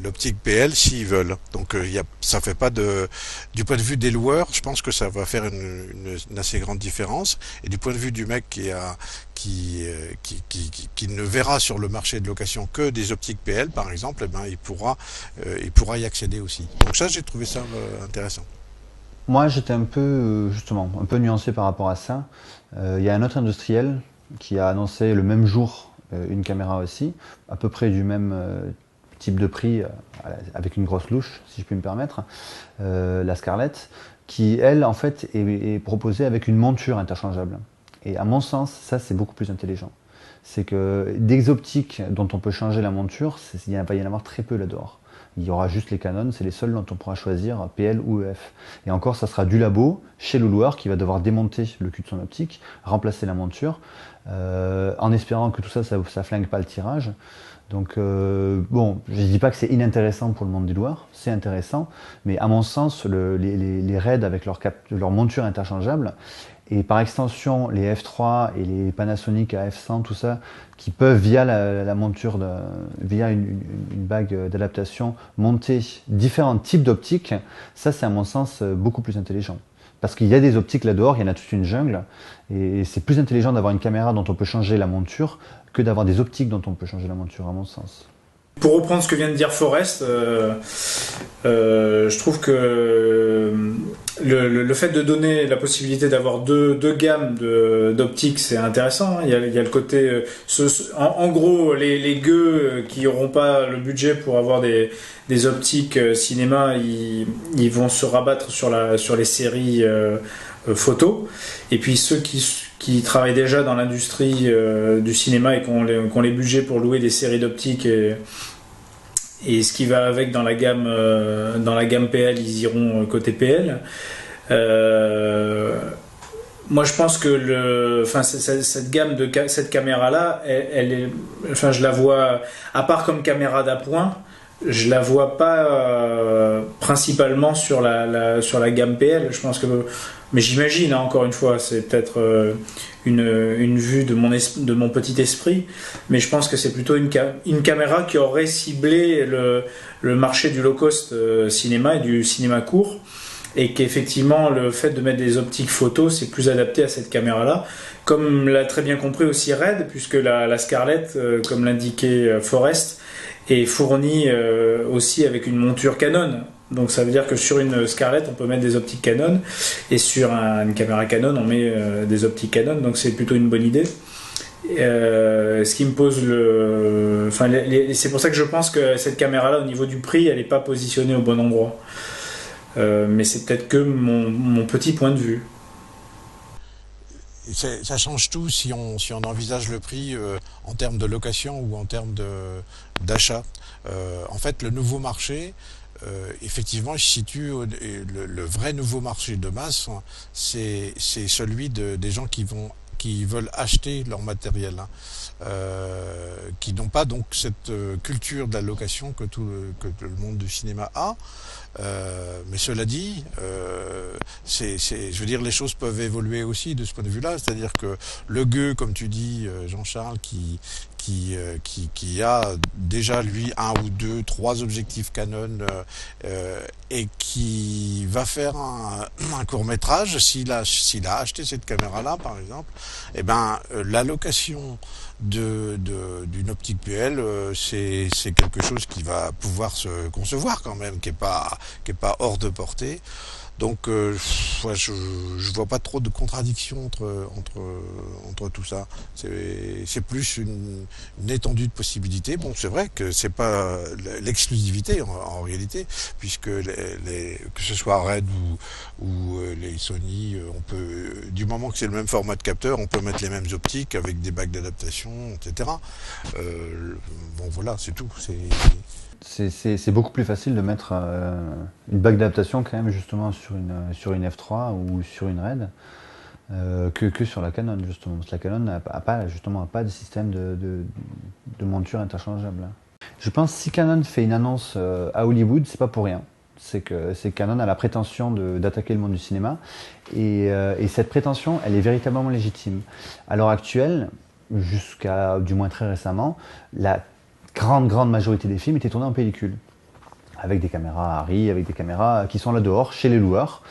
l'optique PL s'ils veulent. Donc ça fait pas du point de vue des loueurs, je pense que ça va faire une assez grande différence, et du point de vue du mec qui ne verra sur le marché de location que des optiques PL par exemple, il pourra y accéder aussi. Donc ça, j'ai trouvé ça intéressant. Moi j'étais un peu nuancé par rapport à ça. Il y a un autre industriel qui a annoncé le même jour une caméra aussi, à peu près du même type de prix, avec une grosse louche, si je puis me permettre, la Scarlett, qui, elle, en fait, est proposée avec une monture interchangeable. Et à mon sens, ça, c'est beaucoup plus intelligent. C'est que des optiques dont on peut changer la monture, il va y en avoir très peu là-dehors. Il y aura juste les Canon, c'est les seuls dont on pourra choisir PL ou EF. Et encore, ça sera du labo, chez le loueur, qui va devoir démonter le cul de son optique, remplacer la monture, en espérant que tout ça flingue pas le tirage. Donc, bon, je ne dis pas que c'est inintéressant pour le monde des loueurs, c'est intéressant, mais à mon sens, les RED avec leur monture interchangeable, et par extension les F3 et les Panasonic AF100, tout ça, qui peuvent via la monture, via une bague d'adaptation, monter différents types d'optiques, ça c'est à mon sens beaucoup plus intelligent. Parce qu'il y a des optiques là-dehors, il y en a toute une jungle, et c'est plus intelligent d'avoir une caméra dont on peut changer la monture que d'avoir des optiques dont on peut changer la monture, à mon sens. Pour reprendre ce que vient de dire Forrest, je trouve que le fait de donner la possibilité d'avoir deux gammes d'optiques, c'est intéressant. Il y a le côté, en gros, les gueux qui n'auront pas le budget pour avoir des optiques cinéma, ils vont se rabattre sur les séries photos. Et puis ceux qui travaillent déjà dans l'industrie du cinéma et qui ont les budgets pour louer des séries d'optiques et ce qui va avec dans la gamme PL, ils iront côté PL. Moi, je pense que cette gamme cette caméra-là, je la vois, à part comme caméra d'appoint, je la vois pas principalement sur la gamme PL. Je pense que, mais j'imagine, encore une fois, c'est peut-être une vue de mon petit esprit, mais je pense que c'est plutôt une caméra qui aurait ciblé le marché du low cost cinéma et du cinéma court, et qu'effectivement le fait de mettre des optiques photo, c'est plus adapté à cette caméra-là, comme l'a très bien compris aussi Red, puisque la Scarlett, comme l'indiquait Forrest, est fournie aussi avec une monture Canon. Donc ça veut dire que sur une Scarlett, on peut mettre des optiques Canon, et sur une caméra Canon, on met des optiques Canon, donc c'est plutôt une bonne idée. Ce qui me pose c'est pour ça que je pense que cette caméra-là, au niveau du prix, elle n'est pas positionnée au bon endroit. Mais c'est peut-être que mon petit point de vue. Ça change tout si on envisage le prix en termes de location ou en termes d'achat. En fait, le nouveau marché, effectivement, il se situe le vrai nouveau marché de masse, c'est celui des gens qui veulent acheter leur matériel, qui n'ont pas donc cette culture de la location que le monde du cinéma a. Mais cela dit, je veux dire, les choses peuvent évoluer aussi de ce point de vue-là, c'est-à-dire que le gueux, comme tu dis, Jean-Charles, qui qui a déjà lui 1 ou 2, 3 objectifs Canon et qui va faire un court-métrage s'il a acheté cette caméra-là par exemple, et l'allocation d'une optique PL, c'est quelque chose qui va pouvoir se concevoir quand même, qui est pas hors de portée. Donc, je vois pas trop de contradictions entre tout ça. C'est plus une étendue de possibilités. Bon, c'est vrai que c'est pas l'exclusivité en réalité, puisque que ce soit Red ou les Sony, on peut, du moment que c'est le même format de capteur, on peut mettre les mêmes optiques avec des bacs d'adaptation, etc. Bon, voilà, c'est tout. C'est beaucoup plus facile de mettre une bague d'adaptation quand même justement sur une F3 ou sur une Red que sur la Canon justement. Parce que la Canon n'a pas de système de monture interchangeable. Je pense que si Canon fait une annonce à Hollywood, c'est pas pour rien. C'est que Canon a la prétention d'attaquer le monde du cinéma et cette prétention, elle est véritablement légitime. À l'heure actuelle, jusqu'à du moins très récemment, la grande majorité des films étaient tournés en pellicule, avec des caméras Arri, avec des caméras qui sont là dehors, chez les loueurs.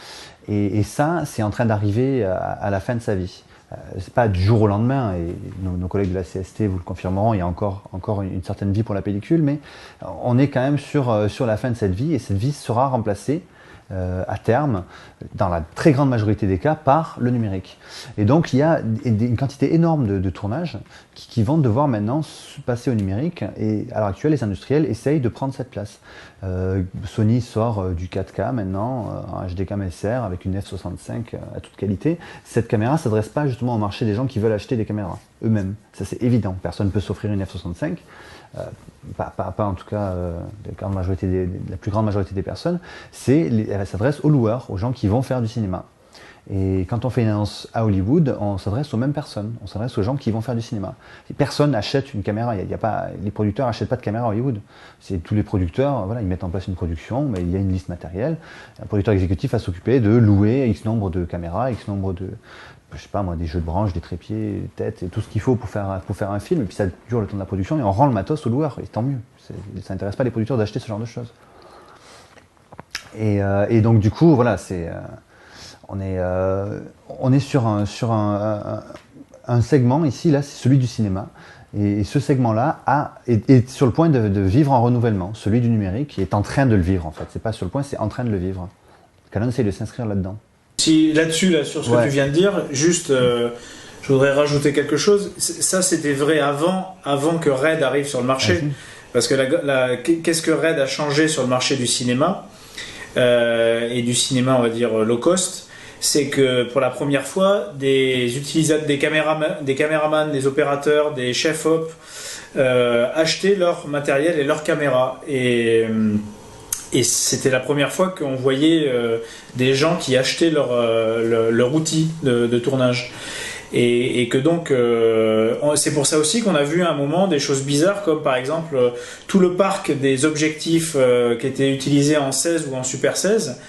Et ça, c'est en train d'arriver à la fin de sa vie. C'est pas du jour au lendemain, et nos collègues de la CST vous le confirmeront, il y a encore une certaine vie pour la pellicule, mais on est quand même sur la fin de cette vie, et cette vie sera remplacée à terme, dans la très grande majorité des cas, par le numérique. Et donc il y a une quantité énorme de tournages qui vont devoir maintenant passer au numérique, et à l'heure actuelle les industriels essayent de prendre cette place. Sony sort du 4K maintenant, en HDCam SR avec une F65 à toute qualité. Cette caméra ne s'adresse pas justement au marché des gens qui veulent acheter des caméras eux-mêmes, ça c'est évident, personne ne peut s'offrir une F65. Pas en tout cas la plus grande majorité des personnes, elle s'adresse aux loueurs, aux gens qui vont faire du cinéma. Et quand on fait une annonce à Hollywood, on s'adresse aux mêmes personnes, on s'adresse aux gens qui vont faire du cinéma. Personne n'achète une caméra, les producteurs n'achètent pas de caméra à Hollywood. Tous les producteurs, voilà, ils mettent en place une production, mais il y a une liste matérielle. Un producteur exécutif va s'occuper de louer X nombre de caméras, X nombre de, je sais pas moi, des jeux de branches, des trépieds, des têtes, et tout ce qu'il faut pour faire un film, et puis ça dure le temps de la production, et on rend le matos au loueur, et tant mieux. Ça n'intéresse pas les producteurs d'acheter ce genre de choses. Et donc du coup, voilà, on est sur un segment ici, là, c'est celui du cinéma, et ce segment-là est sur le point de vivre un renouvellement, celui du numérique, qui est en train de le vivre en fait, c'est pas sur le point, c'est en train de le vivre. Canon essaie de s'inscrire là-dedans. Si là-dessus, sur ce que tu viens de dire, juste, je voudrais rajouter quelque chose. Ça, c'était vrai avant que Red arrive sur le marché. Parce que qu'est-ce que Red a changé sur le marché du cinéma et du cinéma, on va dire, low cost, c'est que pour la première fois, des caméramans, des opérateurs, des chefs-op achetaient leur matériel et leur caméra. Et c'était la première fois qu'on voyait des gens qui achetaient leur outil de tournage. Et que donc, c'est pour ça aussi qu'on a vu à un moment des choses bizarres, comme par exemple tout le parc des objectifs qui étaient utilisés en 16 ou en Super 16.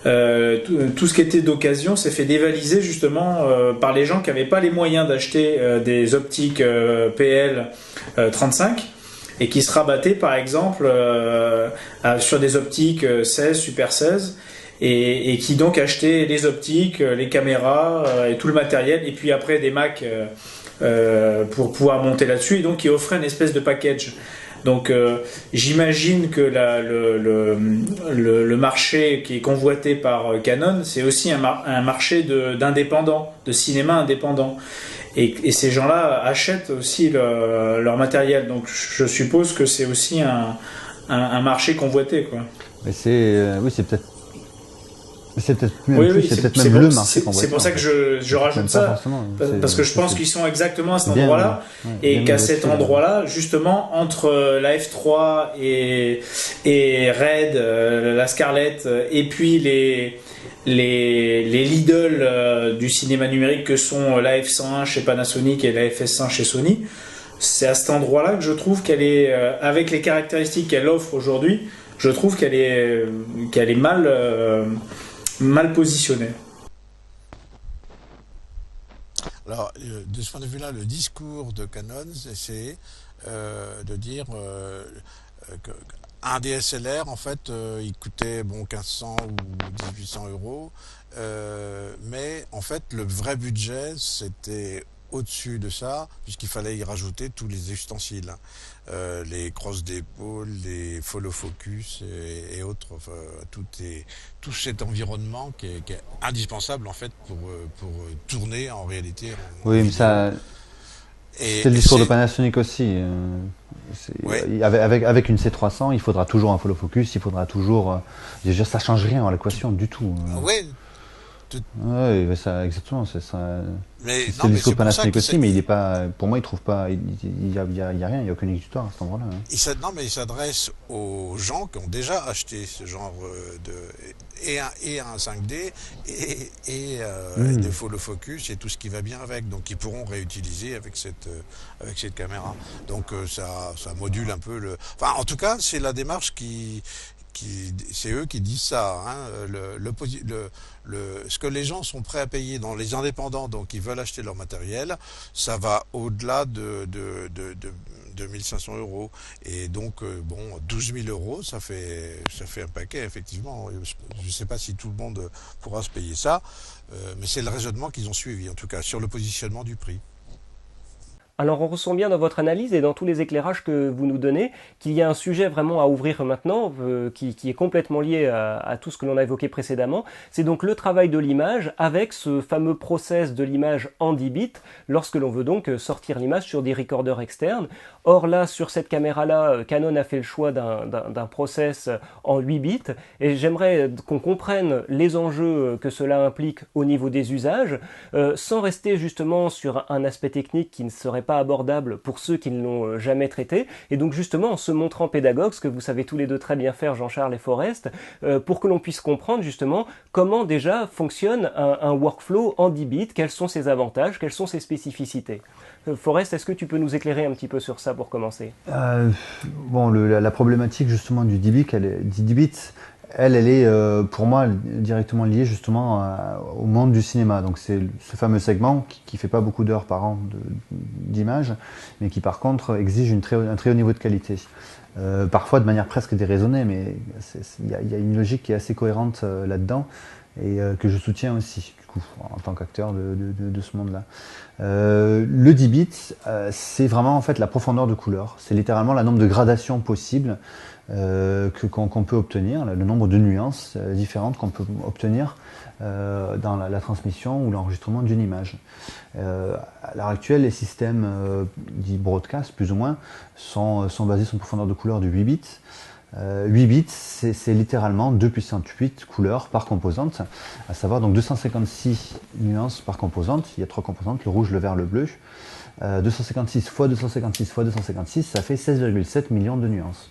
Tout ce qui était d'occasion s'est fait dévaliser justement par les gens qui n'avaient pas les moyens d'acheter des optiques PL 35 et qui se rabattaient par exemple sur des optiques 16, Super 16 et qui donc achetaient les optiques, les caméras et tout le matériel et puis après des Mac pour pouvoir monter là-dessus et donc qui offraient une espèce de package. Donc j'imagine que le marché qui est convoité par Canon, c'est aussi un marché d'indépendants, de cinéma indépendant. Et ces gens-là achètent aussi leur matériel. Donc je suppose que c'est aussi un marché convoité, quoi. Mais oui, c'est peut-être même le marché convoité. C'est pour ça que je rajoute ça, parce que je pense qu'ils sont exactement à cet endroit-là, et qu'à cet endroit-là, justement, entre la F3 et Red, la Scarlett, et puis les Lidl du cinéma numérique que sont la F101 chez Panasonic et la FS1 chez Sony, c'est à cet endroit-là que je trouve qu'elle est, avec les caractéristiques qu'elle offre aujourd'hui, je trouve qu'elle est mal positionnée. Alors, de ce point de vue-là, le discours de Canon, c'est de dire qu'un DSLR, en fait, il coûtait 1500 ou 1800 €, mais en fait, le vrai budget, c'était au-dessus de ça, puisqu'il fallait y rajouter tous les ustensiles, les crosses d'épaule, les follow focus et autres, enfin, tout cet environnement qui est indispensable en fait pour tourner en réalité en Oui, mais vidéo. ça, c'est le discours de Panasonic aussi. Ouais. Avec une C300, il faudra toujours un follow focus, il faudra toujours. Je veux dire, ça change rien à l'équation du tout. Ouais, Oui, ça, exactement. C'est ça. mais C'est non, le mais discours c'est de pour ça Panasonic que aussi, mais il est pas. Pour moi, il trouve pas. Il y a rien, il y a aucun exutoire à cet endroit-là. Hein. non, mais il s'adresse aux gens qui ont déjà acheté ce genre de et un 5D et des follow focus et tout ce qui va bien avec, donc ils pourront réutiliser avec cette caméra. Donc ça module un peu le. Enfin, en tout cas, c'est la démarche c'est eux qui disent ça. Hein, ce que les gens sont prêts à payer dans les indépendants, donc ils veulent acheter leur matériel, ça va au-delà de 1500 €. Et donc, 12 000 €, ça fait un paquet, effectivement. Je ne sais pas si tout le monde pourra se payer ça, mais c'est le raisonnement qu'ils ont suivi, en tout cas, sur le positionnement du prix. Alors on ressent bien dans votre analyse et dans tous les éclairages que vous nous donnez qu'il y a un sujet vraiment à ouvrir maintenant qui est complètement lié à tout ce que l'on a évoqué précédemment. C'est donc le travail de l'image avec ce fameux process de l'image en 10 bits lorsque l'on veut donc sortir l'image sur des recorders externes. Or là, sur cette caméra-là, Canon a fait le choix d'un process en 8 bits et j'aimerais qu'on comprenne les enjeux que cela implique au niveau des usages sans rester justement sur un aspect technique qui ne serait pas abordable pour ceux qui ne l'ont jamais traité, et donc justement en se montrant pédagogue, ce que vous savez tous les deux très bien faire, Jean-Charles et Forrest, pour que l'on puisse comprendre justement comment déjà fonctionne un workflow en 10 bits, quels sont ses avantages, quelles sont ses spécificités. Forrest, est-ce que tu peux nous éclairer un petit peu sur ça pour commencer? La problématique justement du 10 bits, elle est pour moi directement liée justement au monde du cinéma. Donc c'est ce fameux segment qui fait pas beaucoup d'heures par an d'images, mais qui par contre exige un très haut niveau de qualité. Parfois de manière presque déraisonnée, mais il y a une logique qui est assez cohérente là-dedans et que je soutiens aussi du coup en tant qu'acteur de ce monde-là. Le 10 bits, c'est vraiment en fait la profondeur de couleur. C'est littéralement le nombre de gradations possibles qu'on peut obtenir, le nombre de nuances différentes qu'on peut obtenir dans la transmission ou l'enregistrement d'une image. À l'heure actuelle, les systèmes dits broadcast, plus ou moins, sont basés sur une profondeur de couleur de 8 bits. 8 bits, c'est littéralement 2 puissance 8 couleurs par composante, à savoir donc 256 nuances par composante. Il y a 3 composantes, le rouge, le vert, le bleu. 256 x 256 x 256, ça fait 16,7 millions de nuances.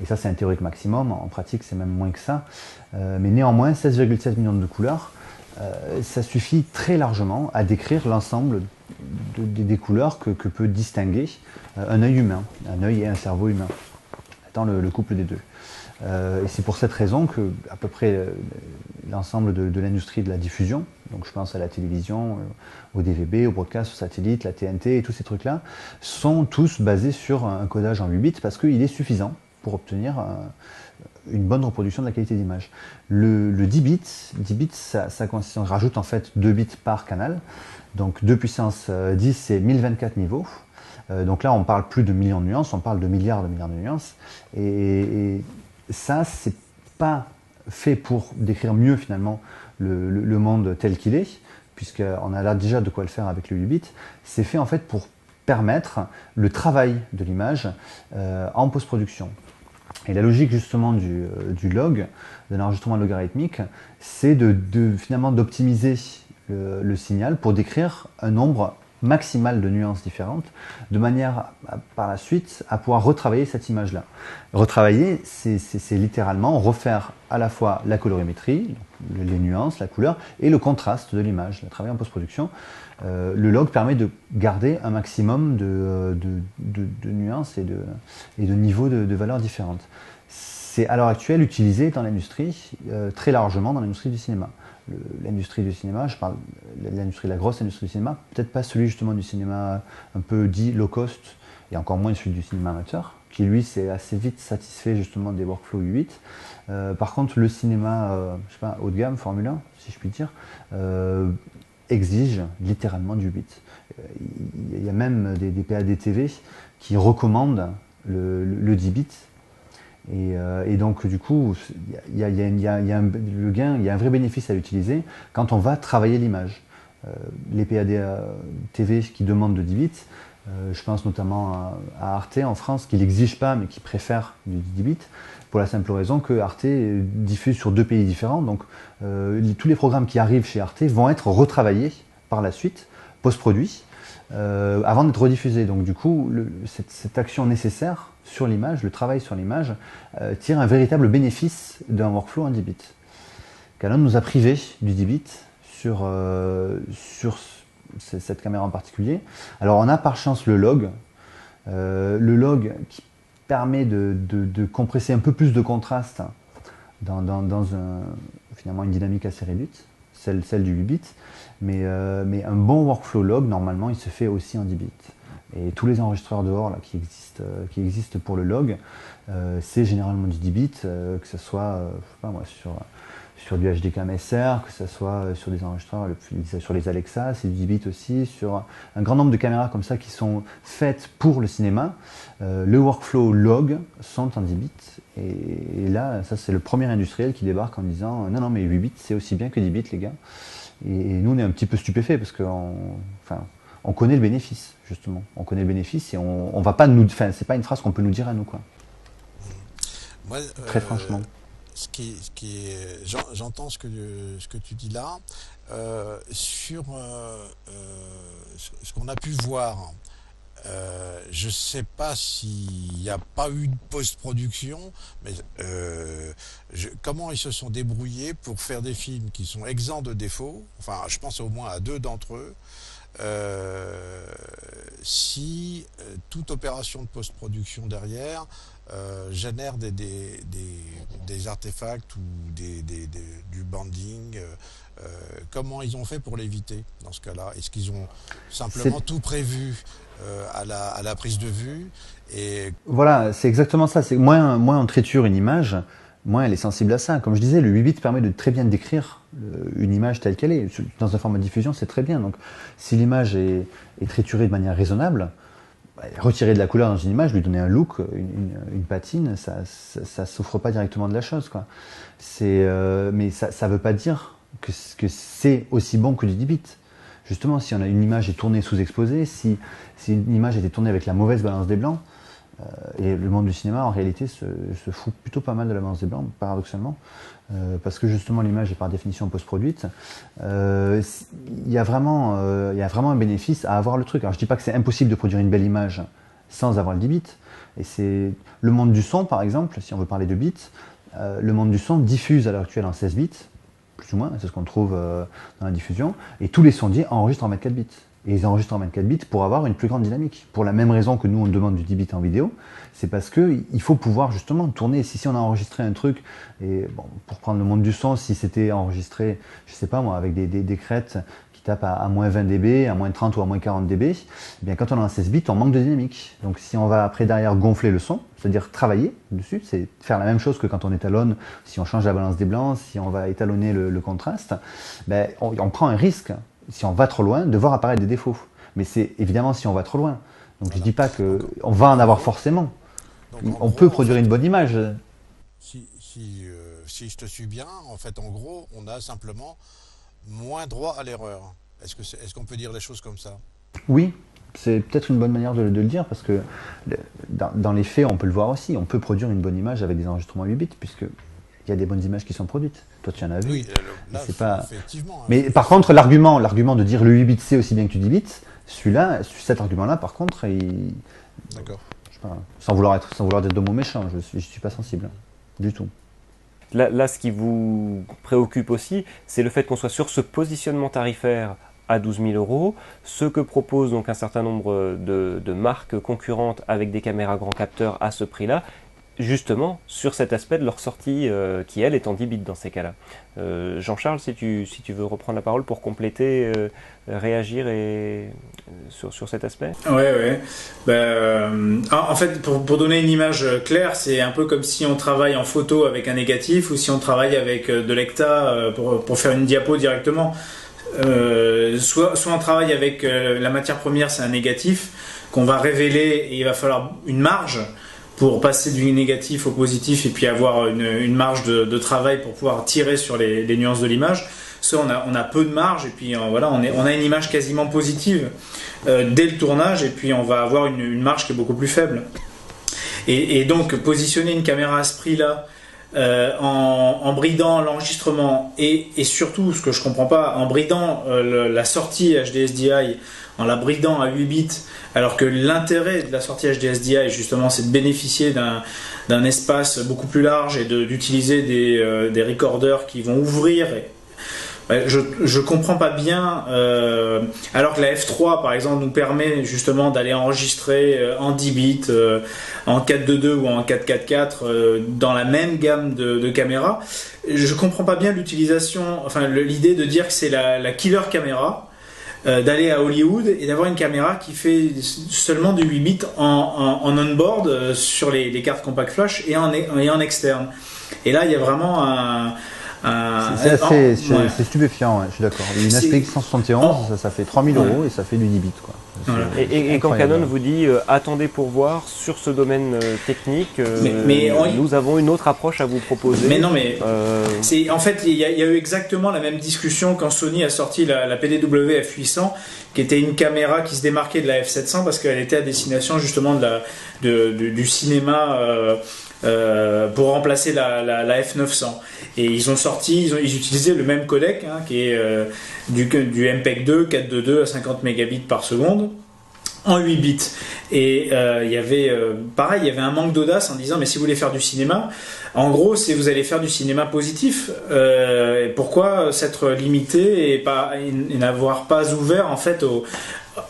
Et ça, c'est un théorique maximum. En pratique, c'est même moins que ça. Mais néanmoins, 16,7 millions de couleurs, ça suffit très largement à décrire l'ensemble des couleurs que peut distinguer un œil humain, un œil et un cerveau humain, étant le couple des deux. Et c'est pour cette raison que à peu près l'ensemble de l'industrie de la diffusion, donc je pense à la télévision, au DVB, au broadcast, au satellite, la TNT et tous ces trucs-là, sont tous basés sur un codage en 8 bits parce qu'il est suffisant pour obtenir une bonne reproduction de la qualité d'image. Le 10 bits, ça consiste, on rajoute en fait 2 bits par canal, donc 2 puissance 10 c'est 1024 niveaux. Donc là on parle plus de millions de nuances, on parle de milliards de nuances, et ça c'est pas fait pour décrire mieux finalement le monde tel qu'il est, puisqu'on a là déjà de quoi le faire avec le 8 bits, c'est fait en fait pour permettre le travail de l'image en post-production. Et la logique justement du log, de l'enregistrement logarithmique, c'est finalement d'optimiser le signal pour décrire un nombre maximal de nuances différentes, de manière par la suite à pouvoir retravailler cette image-là. Retravailler, c'est littéralement refaire à la fois la colorimétrie, les nuances, la couleur, et le contraste de l'image, le travail en post-production. Le log permet de garder un maximum de nuances et de niveaux de valeurs différentes. C'est à l'heure actuelle utilisé dans l'industrie, très largement dans l'industrie du cinéma. l'industrie du cinéma, je parle de la grosse industrie du cinéma, peut-être pas celui justement du cinéma un peu dit low cost, et encore moins celui du cinéma amateur, qui lui s'est assez vite satisfait justement des workflows U8. Par contre, le cinéma, je sais pas, haut de gamme, Formule 1, si je puis dire, exige littéralement du U8. Il y a même des PAD TV qui recommandent le 10 bits. Et donc, du coup, il y a un vrai bénéfice à l'utiliser quand on va travailler l'image. Les PAD TV qui demandent de 10 bits, je pense notamment à Arte en France, qui ne l'exige pas, mais qui préfère du 10 bits, pour la simple raison que Arte diffuse sur 2 pays différents. Donc, tous les programmes qui arrivent chez Arte vont être retravaillés par la suite, post-produits, avant d'être rediffusés. Donc, du coup, cette action nécessaire sur l'image, le travail sur l'image, tire un véritable bénéfice d'un workflow en 10 bits. Canon nous a privés du 10 bits sur cette caméra en particulier. Alors on a par chance le log qui permet de compresser un peu plus de contraste dans finalement une dynamique assez réduite, celle du 8 bits, mais un bon workflow log, normalement, il se fait aussi en 10 bits. Et tous les enregistreurs dehors là, qui existent pour le log, c'est généralement du 10 bits, que ce soit je sais pas moi, sur du HDK MSR, que ce soit sur des enregistreurs, sur les Alexa, c'est du 10 bits aussi, sur un grand nombre de caméras comme ça qui sont faites pour le cinéma. Le workflow log sont en 10 bits. Et là, ça c'est le premier industriel qui débarque en disant non, mais 8 bits c'est aussi bien que 10 bits les gars. Et nous on est un petit peu stupéfaits parce qu'on connaît le bénéfice, justement. On connaît le bénéfice et on va pas nous. Enfin, c'est pas une phrase qu'on peut nous dire à nous, quoi. Moi, très franchement. J'entends ce que tu dis là. Sur ce qu'on a pu voir, je ne sais pas s'il n'y a pas eu de post-production, mais comment ils se sont débrouillés pour faire des films qui sont exempts de défauts. Enfin, je pense au moins à 2 d'entre eux. Si toute opération de post-production derrière génère des artefacts ou du banding, comment ils ont fait pour l'éviter dans ce cas-là? Est-ce qu'ils ont simplement tout prévu à la prise de vue Voilà, c'est exactement ça. C'est moins on triture une image, moins elle est sensible à ça. Comme je disais, le 8 bits permet de très bien décrire une image telle qu'elle est. Dans un format de diffusion, c'est très bien. Donc, si l'image est triturée de manière raisonnable, retirer de la couleur dans une image, lui donner un look, une patine, ça souffre pas directement de la chose, quoi. Mais ça veut pas dire que c'est aussi bon que du 10 bits. Justement, si on a une image est tournée sous-exposée, si une image était tournée avec la mauvaise balance des blancs, et le monde du cinéma en réalité se fout plutôt pas mal de la balance des blancs, paradoxalement, parce que justement l'image est par définition post-produite. Il y a vraiment un bénéfice à avoir le truc. Alors je dis pas que c'est impossible de produire une belle image sans avoir le 10 bits, et c'est le monde du son par exemple, si on veut parler de bits, le monde du son diffuse à l'heure actuelle en 16 bits, plus ou moins, c'est ce qu'on trouve dans la diffusion, et tous les sondiers enregistrent en 24 bits. Et ils enregistrent en 24 bits pour avoir une plus grande dynamique. Pour la même raison que nous, on demande du 10 bits en vidéo, c'est parce qu'il faut pouvoir justement tourner. Si on a enregistré un truc, et bon, pour prendre le monde du son, si c'était enregistré, je sais pas moi, avec des crêtes qui tapent à moins 20 dB, à moins 30 ou à moins 40 dB, eh bien quand on a un 16 bits, on manque de dynamique. Donc si on va après derrière gonfler le son, c'est-à-dire travailler dessus, c'est faire la même chose que quand on étalonne, si on change la balance des blancs, si on va étalonner le contraste, ben, on prend un risque. Si on va trop loin, de voir apparaître des défauts. Mais c'est évidemment si on va trop loin. Donc voilà. Je ne dis pas qu'on va en avoir forcément. On peut produire une bonne image. Si je te suis bien, en fait, en gros, on a simplement moins droit à l'erreur. Est-ce qu'on peut dire les choses comme ça? Oui, c'est peut-être une bonne manière de le dire, parce que dans les faits, on peut le voir aussi. On peut produire une bonne image avec des enregistrements 8 bits, puisque il y a des bonnes images qui sont produites. Toi, tu en as vu. Oui, là, c'est pas... effectivement. Mais par contre, l'argument de dire le 8 bits c'est aussi bien que du 10 bits, cet argument-là, par contre, D'accord. Je sais pas, sans vouloir être de mots méchants, je suis pas sensible du tout. Là, ce qui vous préoccupe aussi, c'est le fait qu'on soit sur ce positionnement tarifaire à 12 000 €, ce que proposent donc un certain nombre de marques concurrentes avec des caméras grand capteur à ce prix-là. justement sur cet aspect de leur sortie qui, elle, est en 10 bits dans ces cas-là. Jean-Charles, si tu veux reprendre la parole pour compléter, réagir sur cet aspect. Ouais. En fait, pour donner une image claire, c'est un peu comme si on travaille en photo avec un négatif ou si on travaille avec de l'hecta pour faire une diapo directement. Soit on travaille avec la matière première, c'est un négatif qu'on va révéler et il va falloir une marge pour passer du négatif au positif et puis avoir une marge de travail pour pouvoir tirer sur les nuances de l'image. Soit on a peu de marge et puis voilà, on a une image quasiment positive dès le tournage et puis on va avoir une marge qui est beaucoup plus faible. Et donc positionner une caméra à ce prix-là en bridant l'enregistrement et surtout, ce que je comprends pas, en bridant la sortie HDSDI, en la bridant à 8 bits, alors que l'intérêt de la sortie HDSDI justement c'est de bénéficier d'un espace beaucoup plus large et d'utiliser des recorders qui vont ouvrir. Je comprends pas bien, alors que la F3 par exemple nous permet justement d'aller enregistrer en 10 bits, en 4.2.2 ou en 4.4.4 dans la même gamme de caméras. Je comprends pas bien l'utilisation, l'idée de dire que c'est la killer caméra, d'aller à Hollywood et d'avoir une caméra qui fait seulement du 8 bits en on-board sur les cartes compact flash et en externe. Et là il y a vraiment c'est stupéfiant, ouais, je suis d'accord. Une SPX 171, ça fait 3 000 € et ça fait du 10 bits. Quoi. Voilà. Et quand Canon vous dit attendez pour voir sur ce domaine technique, nous avons une autre approche à vous proposer. Mais non, en fait, il y a eu exactement la même discussion quand Sony a sorti la PDW F800, qui était une caméra qui se démarquait de la F700 parce qu'elle était à destination justement du cinéma. Pour remplacer la F900 et ils utilisaient le même codec qui est du MPEG-2 4.2.2 à 50 mégabits par seconde en 8 bits et il y avait un manque d'audace en disant mais si vous voulez faire du cinéma, en gros si vous allez faire du cinéma positif, pourquoi s'être limité et n'avoir pas ouvert en fait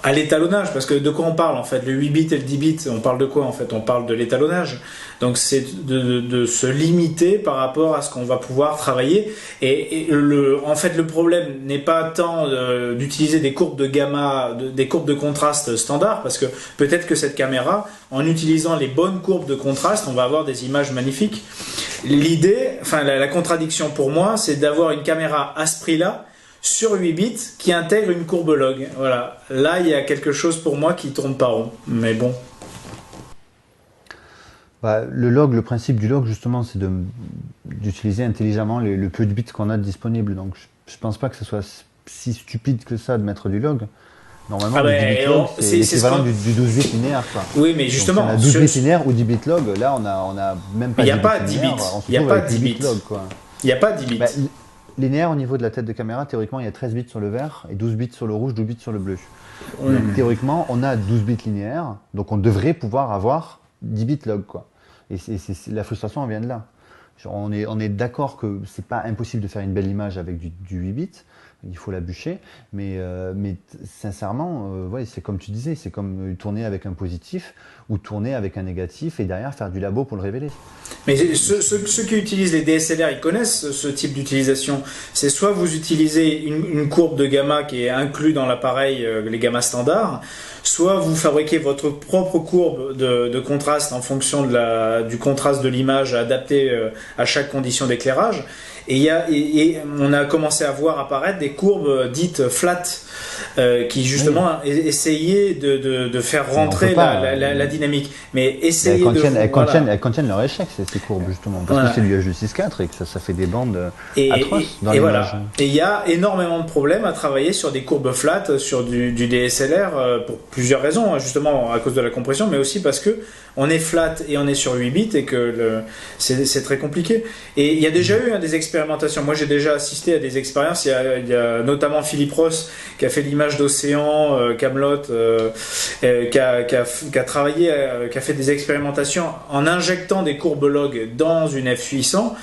à l'étalonnage, parce que de quoi on parle en fait, le 8 bits et le 10 bits, on parle de quoi en fait? On parle de l'étalonnage. Donc c'est de se limiter par rapport à ce qu'on va pouvoir travailler. En fait le problème n'est pas tant d'utiliser des courbes de gamma, des courbes de contraste standard, parce que peut-être que cette caméra, en utilisant les bonnes courbes de contraste, on va avoir des images magnifiques. L'idée, la contradiction pour moi, c'est d'avoir une caméra à ce prix-là, sur 8 bits, qui intègre une courbe log. Voilà. Là, il y a quelque chose pour moi qui tourne pas rond. Mais bon. Le principe du log, justement, c'est d'utiliser intelligemment le peu de bits qu'on a disponible. Donc, je pense pas que ce soit si stupide que ça de mettre du log. Normalement, le 10 bits log, c'est l'équivalent du 12 bits linéaire. Quoi. Oui, mais justement. Donc, si on a 12 bits linéaire ou 10 bits log, là, on a même pas 10 bits. Il n'y a pas 10 bits. Il n'y a pas 10 bits log. Il n'y a pas 10 bits. Linéaire au niveau de la tête de caméra, théoriquement il y a 13 bits sur le vert et 12 bits sur le rouge, 12 bits sur le bleu. Donc, théoriquement on a 12 bits linéaires, donc on devrait pouvoir avoir 10 bits log quoi. Et la frustration elle vient de là. On est d'accord que c'est pas impossible de faire une belle image avec du 8 bits, il faut la bûcher, mais sincèrement, c'est comme tu disais, c'est comme tourner avec un positif ou tourner avec un négatif et derrière faire du labo pour le révéler. Mais ceux qui utilisent les DSLR, ils connaissent ce type d'utilisation. C'est soit vous utilisez une courbe de gamma qui est inclue dans l'appareil, les gammas standards, soit vous fabriquez votre propre courbe de contraste en fonction du contraste de l'image adapté à chaque condition d'éclairage. Et on a commencé à voir apparaître des courbes dites flat qui justement essayaient de faire rentrer la dynamique. Mais essayer elles contiennent leur échec ces courbes justement parce que c'est du H264 et que ça fait des bandes atroces dans l'image. Et il y a énormément de problèmes à travailler sur des courbes flat sur du DSLR pour plusieurs raisons, justement à cause de la compression, mais aussi parce que on est flat et on est sur 8 bits et que c'est très compliqué. Et il y a déjà eu des expérimentations. Moi, j'ai déjà assisté à des expériences. Il y a notamment Philippe Ross qui a fait l'image d'océan, Kaamelott, qui a travaillé, qui a fait des expérimentations en injectant des courbes log dans une F800.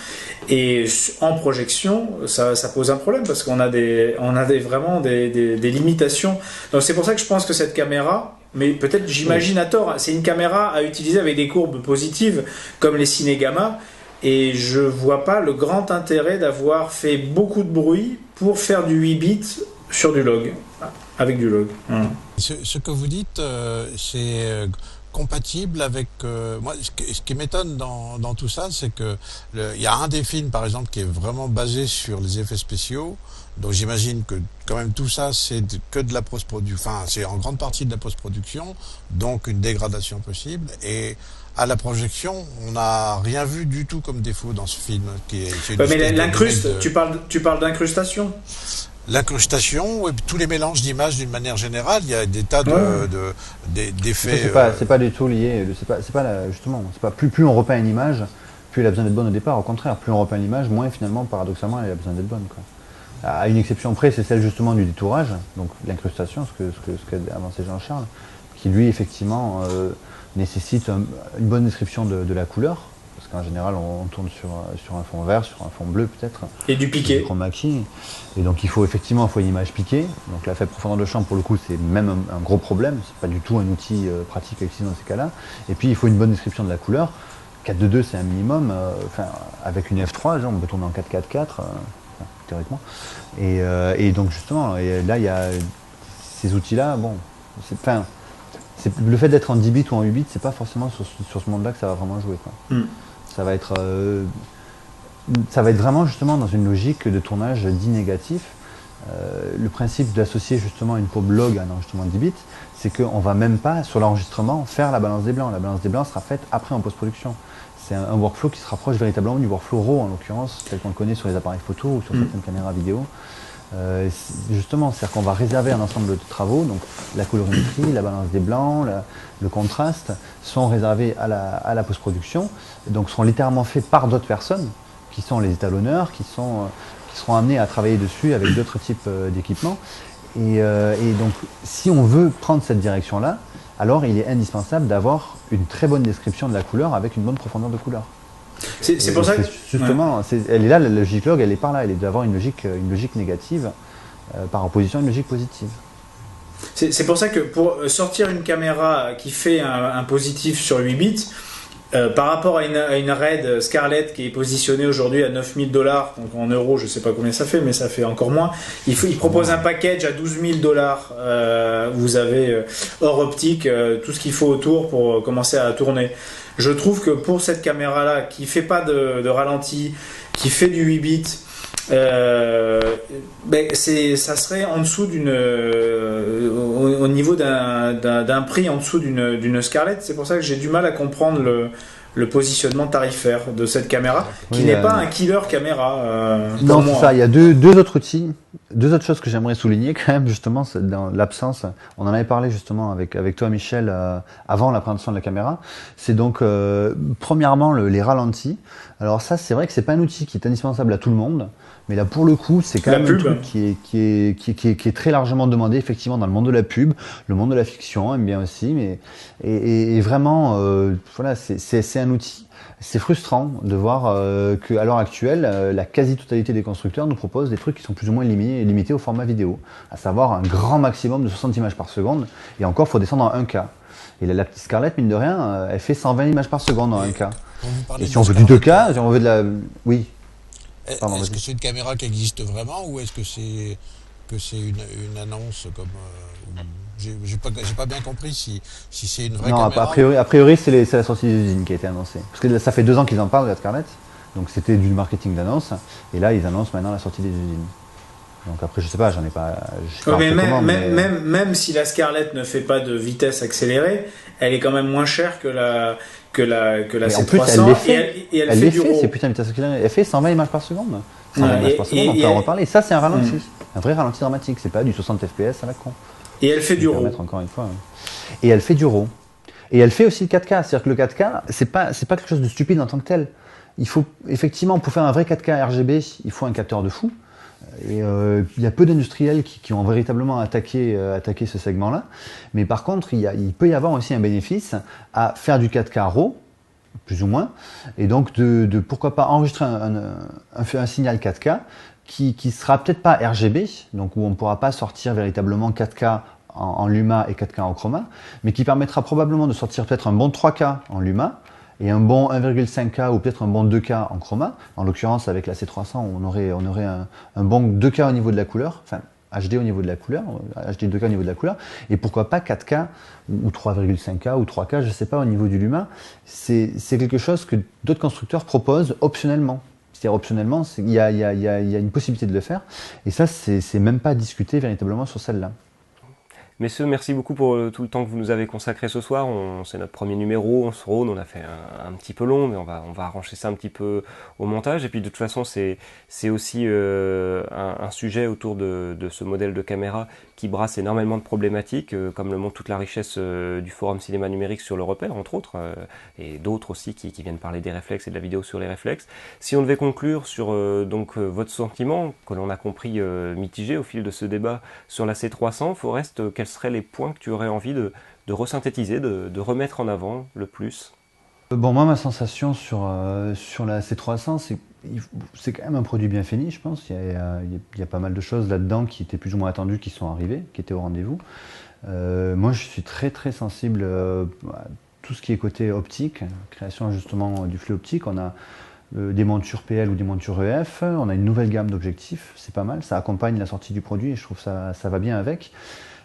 Et en projection, ça pose un problème parce qu'on a vraiment des limitations. Donc c'est pour ça que je pense que cette caméra, mais peut-être j'imagine à tort, c'est une caméra à utiliser avec des courbes positives comme les ciné-gamma. Et je vois pas le grand intérêt d'avoir fait beaucoup de bruit pour faire du 8 bits sur du log, avec du log. Ce que vous dites, c'est compatible avec moi. Ce qui m'étonne dans tout ça, c'est que il y a un des films, par exemple, qui est vraiment basé sur les effets spéciaux. Donc j'imagine que quand même tout ça, c'est que de la post-production. Enfin, c'est en grande partie de la post-production, donc une dégradation possible. Et à la projection, on n'a rien vu du tout comme défaut dans ce film. Mais tu parles d'incrustation. L'incrustation, tous les mélanges d'images d'une manière générale, il y a des tas d'effets. C'est pas du tout lié. Justement, c'est pas plus on repeint une image, plus elle a besoin d'être bonne au départ. Au contraire, plus on repeint l'image, moins finalement, paradoxalement, elle a besoin d'être bonne, quoi. À une exception près, c'est celle justement du détourage, donc l'incrustation, ce qu'a avancé Jean-Charles, qui lui effectivement nécessite une bonne description de la couleur, parce qu'en général on tourne sur un fond vert, sur un fond bleu peut-être. Et du piqué. Chroma key. Et donc il faut une image piquée. Donc la faible profondeur de champ pour le coup c'est même un gros problème, c'est pas du tout un outil pratique à utiliser dans ces cas-là. Et puis il faut une bonne description de la couleur. 4:2 c'est un minimum, avec une F3 on peut tourner en 4:4:4 théoriquement. Et donc justement, là il y a ces outils-là, le fait d'être en 10 bits ou en 8 bits, c'est pas forcément sur ce monde-là que ça va vraiment jouer, quoi. Ça va être vraiment justement dans une logique de tournage dit négatif. Le principe d'associer justement une courbe log à un enregistrement de 10 bits, c'est qu'on va même pas sur l'enregistrement faire la balance des blancs. La balance des blancs sera faite après en post-production. C'est un workflow qui se rapproche véritablement du workflow RAW en l'occurrence, tel qu'on le connaît sur les appareils photo ou sur certaines caméras vidéo. Justement, c'est-à-dire qu'on va réserver un ensemble de travaux, donc la colorimétrie, la balance des blancs, le contraste, sont réservés à la post-production, donc seront littéralement faits par d'autres personnes, qui sont les étalonneurs, qui seront amenés à travailler dessus avec d'autres types d'équipements. Et donc, si on veut prendre cette direction-là, alors il est indispensable d'avoir une très bonne description de la couleur avec une bonne profondeur de couleur. C'est pour ça que justement, elle est là, la logique log, elle est par là, elle est d'avoir une logique négative par opposition à une logique positive. C'est pour ça que pour sortir une caméra qui fait un positif sur 8 bits, par rapport à une RED Scarlett qui est positionnée aujourd'hui à $9 000, donc en euros, je sais pas combien ça fait, mais ça fait encore moins. Il propose un package à $12 000. Vous avez hors optique tout ce qu'il faut autour pour commencer à tourner. Je trouve que pour cette caméra-là, qui fait pas de ralenti, qui fait du 8 bits, ça serait en dessous au niveau d'un prix en dessous d'une Scarlett. C'est pour ça que j'ai du mal à comprendre le positionnement tarifaire de cette caméra, qui n'est pas un killer caméra. Non, c'est ça. Il y a deux autres outils, deux autres choses que j'aimerais souligner quand même, justement, dans l'absence. On en avait parlé justement avec toi, Michel, avant la présentation de la caméra. C'est donc, premièrement, les ralentis. Alors ça, c'est vrai que c'est pas un outil qui est indispensable à tout le monde. Mais là, pour le coup, c'est quand même un truc qui est très largement demandé, effectivement, dans le monde de la pub, le monde de la fiction, aime bien aussi. Et vraiment, voilà, c'est un outil. C'est frustrant de voir qu'à l'heure actuelle, la quasi-totalité des constructeurs nous proposent des trucs qui sont plus ou moins limités au format vidéo, à savoir un grand maximum de 60 images par seconde. Et encore, il faut descendre en 1K. Et la petite Scarlett, mine de rien, elle fait 120 images par seconde en 1K. Et si on veut du 2K, si on veut de la... Oui. Pardon, est-ce que c'est une caméra qui existe vraiment ou est-ce que c'est une annonce comme j'ai pas bien compris si c'est une vraie caméra. Non, a priori c'est la sortie des usines qui a été annoncée. Parce que ça fait 2 ans qu'ils en parlent de la Scarlett, donc c'était du marketing d'annonce, et là ils annoncent maintenant la sortie des usines. Donc après je sais pas, même si la Scarlett ne fait pas de vitesse accélérée, elle est quand même moins chère que la C300. En plus, elle fait du RAW. C'est putain de vitesse accélérée. Elle fait 120 images par seconde. 120 images par seconde, on peut en reparler. Et ça, c'est un ralenti. Un vrai ralenti dramatique. C'est pas du 60 FPS à la con. Et elle fait du RAW. Encore une fois. Et elle fait du RAW. Et elle fait aussi le 4K. C'est-à-dire que le 4K, c'est pas quelque chose de stupide en tant que tel. Il faut, effectivement, pour faire un vrai 4K RGB, il faut un capteur de fou. Et il y a peu d'industriels qui ont véritablement attaqué ce segment-là. Mais par contre, il peut y avoir aussi un bénéfice à faire du 4K RAW, plus ou moins, et donc de pourquoi pas enregistrer un signal 4K qui sera peut-être pas RGB, donc où on ne pourra pas sortir véritablement 4K en Luma et 4K en chroma, mais qui permettra probablement de sortir peut-être un bon 3K en Luma et un bon 1,5K ou peut-être un bon 2K en chroma. En l'occurrence, avec la C300, on aurait un bon 2K au niveau de la couleur, enfin HD au niveau de la couleur, HD 2K au niveau de la couleur, et pourquoi pas 4K ou 3,5K ou 3K, je ne sais pas, au niveau du Luma. C'est quelque chose que d'autres constructeurs proposent optionnellement. C'est-à-dire optionnellement, il y a une possibilité de le faire, et ça, c'est même pas discuté véritablement sur celle-là. Messieurs, merci beaucoup pour tout le temps que vous nous avez consacré ce soir. C'est notre premier numéro, on se rôde, on a fait un petit peu long, mais on va arranger ça un petit peu au montage. Et puis de toute façon, c'est aussi un sujet autour de ce modèle de caméra qui brasse énormément de problématiques, comme le montre toute la richesse du Forum Cinéma Numérique sur le repère, entre autres, et d'autres aussi qui viennent parler des réflexes et de la vidéo sur les réflexes. Si on devait conclure sur votre sentiment, que l'on a compris mitigé au fil de ce débat sur la C300, Forest, quels seraient les points que tu aurais envie de resynthétiser, de remettre en avant le plus? Bon, moi, ma sensation sur la C300, c'est quand même un produit bien fini, je pense. Il y a pas mal de choses là-dedans qui étaient plus ou moins attendues, qui sont arrivées, qui étaient au rendez-vous. Moi, je suis très très sensible à tout ce qui est côté optique, création justement du flux optique. On a des montures PL ou des montures EF, on a une nouvelle gamme d'objectifs, c'est pas mal, ça accompagne la sortie du produit et je trouve ça va bien avec.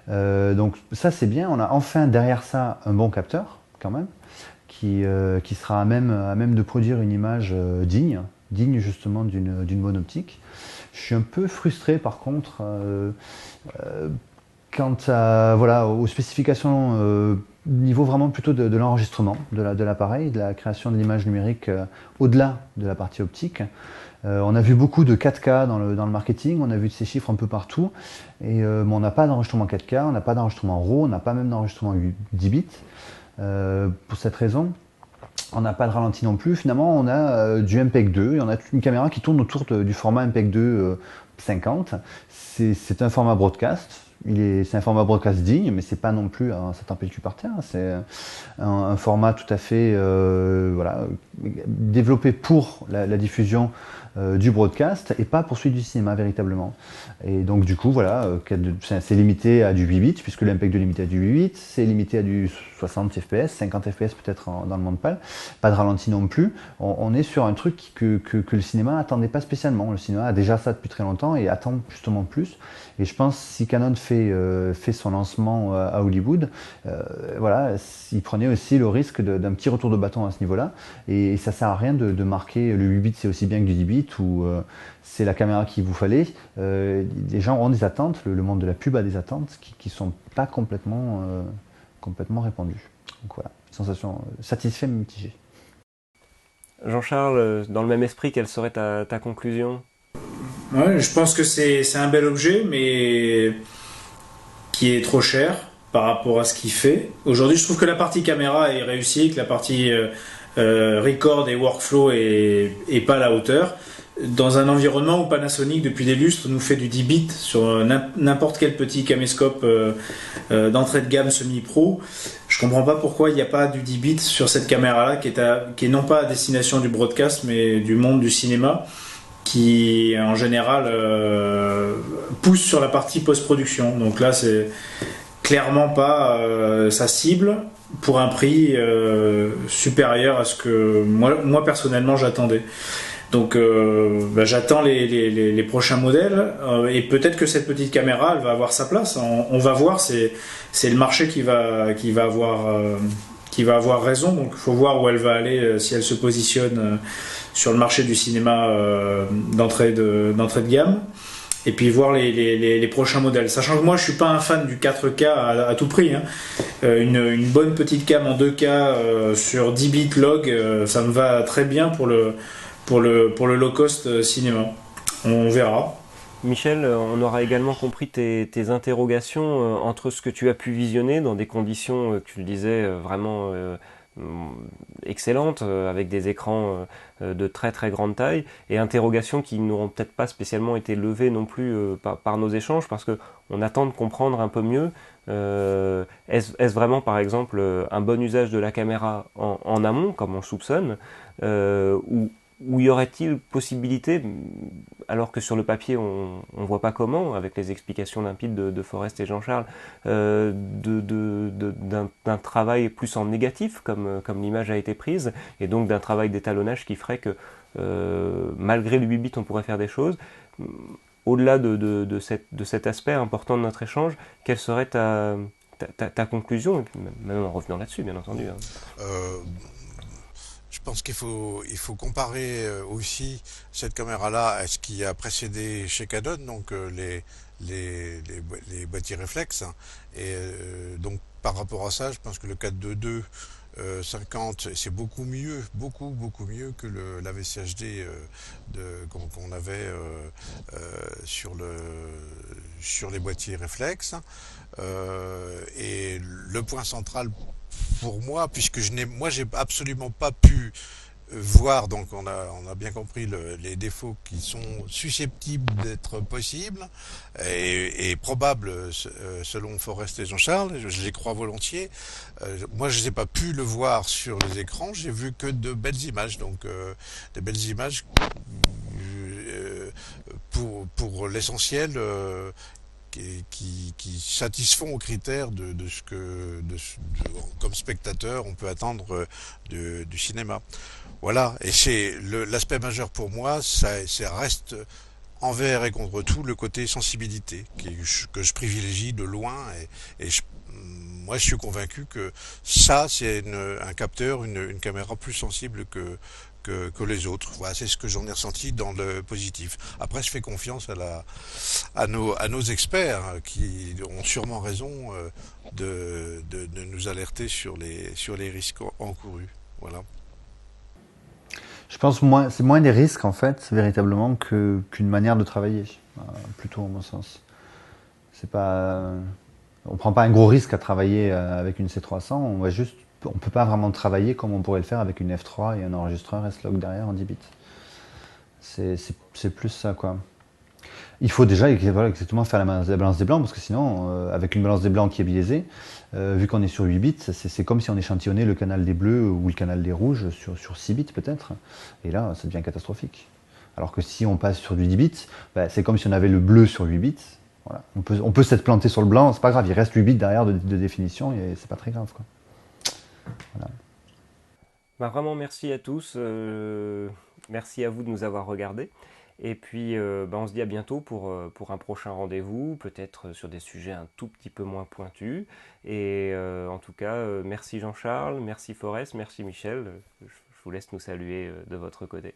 Donc ça c'est bien, on a enfin derrière ça un bon capteur quand même, qui sera à même de produire une image digne justement d'une bonne optique. Je suis un peu frustré par contre quant aux spécifications niveau vraiment plutôt de l'enregistrement de l'appareil, de la création de l'image numérique au-delà de la partie optique. On a vu beaucoup de 4K dans le marketing, on a vu de ces chiffres un peu partout, mais on n'a pas d'enregistrement 4K, on n'a pas d'enregistrement RAW, on n'a pas même d'enregistrement 10 bits. Pour cette raison, on n'a pas de ralenti non plus. Finalement, on a du MPEG-2 et on a une caméra qui tourne autour du format MPEG-2 50. C'est un format broadcast. C'est un format broadcast digne, mais c'est pas non plus à 7 ampères par terre. C'est un format tout à fait développé pour la diffusion du broadcast et pas pour celui du cinéma véritablement. Et donc du coup c'est limité à du 8 bits puisque l'MPEG-2 est limité à du 8 bits, c'est limité à du 60 fps, 50 fps peut-être dans le monde pâle, pas de ralenti non plus. On est sur un truc que le cinéma attendait pas spécialement. Le cinéma a déjà ça depuis très longtemps et attend justement plus. Et je pense si Canon fait son lancement à Hollywood, il prenait aussi le risque d'un petit retour de bâton à ce niveau-là. Et ça sert à rien de marquer le 8 bits c'est aussi bien que du 10 bits ou c'est la caméra qu'il vous fallait. Les gens ont des attentes, le monde de la pub a des attentes qui ne sont pas complètement répandues. Donc voilà, sensation satisfait mais mitigée. Jean-Charles, dans le même esprit, quelle serait ta conclusion? Ouais, je pense que c'est un bel objet, mais qui est trop cher par rapport à ce qu'il fait. Aujourd'hui, je trouve que la partie caméra est réussie, que la partie record et workflow est pas à la hauteur. Dans un environnement où Panasonic, depuis des lustres, nous fait du 10 bits sur n'importe quel petit caméscope d'entrée de gamme semi-pro, je comprends pas pourquoi il n'y a pas du 10 bits sur cette caméra-là qui est non pas à destination du broadcast, mais du monde du cinéma, qui en général pousse sur la partie post-production. Donc là, c'est clairement pas sa cible pour un prix supérieur à ce que moi personnellement j'attendais. Donc j'attends les prochains modèles et peut-être que cette petite caméra elle va avoir sa place. On va voir, c'est le marché qui va avoir raison. Donc il faut voir où elle va aller si elle se positionne sur le marché du cinéma d'entrée de gamme. Et puis voir les prochains modèles. Sachant que moi je suis pas un fan du 4K à tout prix. Hein. Une bonne petite cam en 2K sur 10 bits log, ça me va très bien pour le low cost cinéma. On verra. Michel, on aura également compris tes interrogations entre ce que tu as pu visionner dans des conditions, tu le disais, vraiment excellentes, avec des écrans de très très grande taille, et interrogations qui n'auront peut-être pas spécialement été levées non plus par nos échanges, parce qu'on attend de comprendre un peu mieux. Est-ce vraiment, par exemple, un bon usage de la caméra en amont, comme on soupçonne, ou y aurait-il possibilité, alors que sur le papier on ne voit pas comment, avec les explications limpides de Forest et Jean-Charles, d'un travail plus en négatif, comme l'image a été prise, et donc d'un travail d'étalonnage qui ferait que malgré le 8 bits on pourrait faire des choses. Au-delà de cet aspect important de notre échange, quelle serait ta conclusion, et puis même en revenant là-dessus, bien entendu. Je pense il faut comparer aussi cette caméra-là à ce qui a précédé chez Canon, donc les boîtiers réflexes. Et donc par rapport à ça, je pense que le 422 50 c'est beaucoup mieux, beaucoup mieux que la VCHD qu'on avait sur les boîtiers réflexes. Et le point central pour moi, puisque j'ai absolument pas pu voir, donc on a bien compris les défauts qui sont susceptibles d'être possibles et probables selon Forest et Jean-Charles, je les crois volontiers. Moi je n'ai pas pu le voir sur les écrans, j'ai vu que de belles images, donc des belles images pour l'essentiel qui satisfont aux critères de ce que comme spectateur on peut attendre du cinéma. Voilà, et c'est l'aspect majeur pour moi, ça reste envers et contre tout le côté sensibilité que je privilégie de loin et moi je suis convaincu que ça c'est un capteur, une caméra plus sensible que les autres. Voilà, c'est ce que j'en ai ressenti dans le positif. Après, je fais confiance à nos experts qui ont sûrement raison de nous alerter sur les risques encourus. Voilà. Je pense c'est moins des risques en fait, véritablement, qu'une manière de travailler, plutôt à mon sens. C'est pas, on prend pas un gros risque à travailler avec une C300, on peut pas vraiment travailler comme on pourrait le faire avec une F3 et un enregistreur S-Log derrière en 10 bits. C'est plus ça, quoi. Il faut déjà exactement faire la balance des blancs, parce que sinon, avec une balance des blancs qui est biaisée, vu qu'on est sur 8 bits, c'est comme si on échantillonnait le canal des bleus ou le canal des rouges sur 6 bits peut-être. Et là, ça devient catastrophique. Alors que si on passe sur du 10 bits, c'est comme si on avait le bleu sur 8 bits. Voilà. On peut s'être planté sur le blanc, c'est pas grave, il reste 8 bits derrière de définition et c'est pas très grave, quoi. Voilà. Vraiment merci à tous, merci à vous de nous avoir regardés. Et puis on se dit à bientôt pour un prochain rendez-vous, peut-être sur des sujets un tout petit peu moins pointus. Et en tout cas, merci Jean-Charles, merci Forest, merci Michel. Je vous laisse nous saluer de votre côté.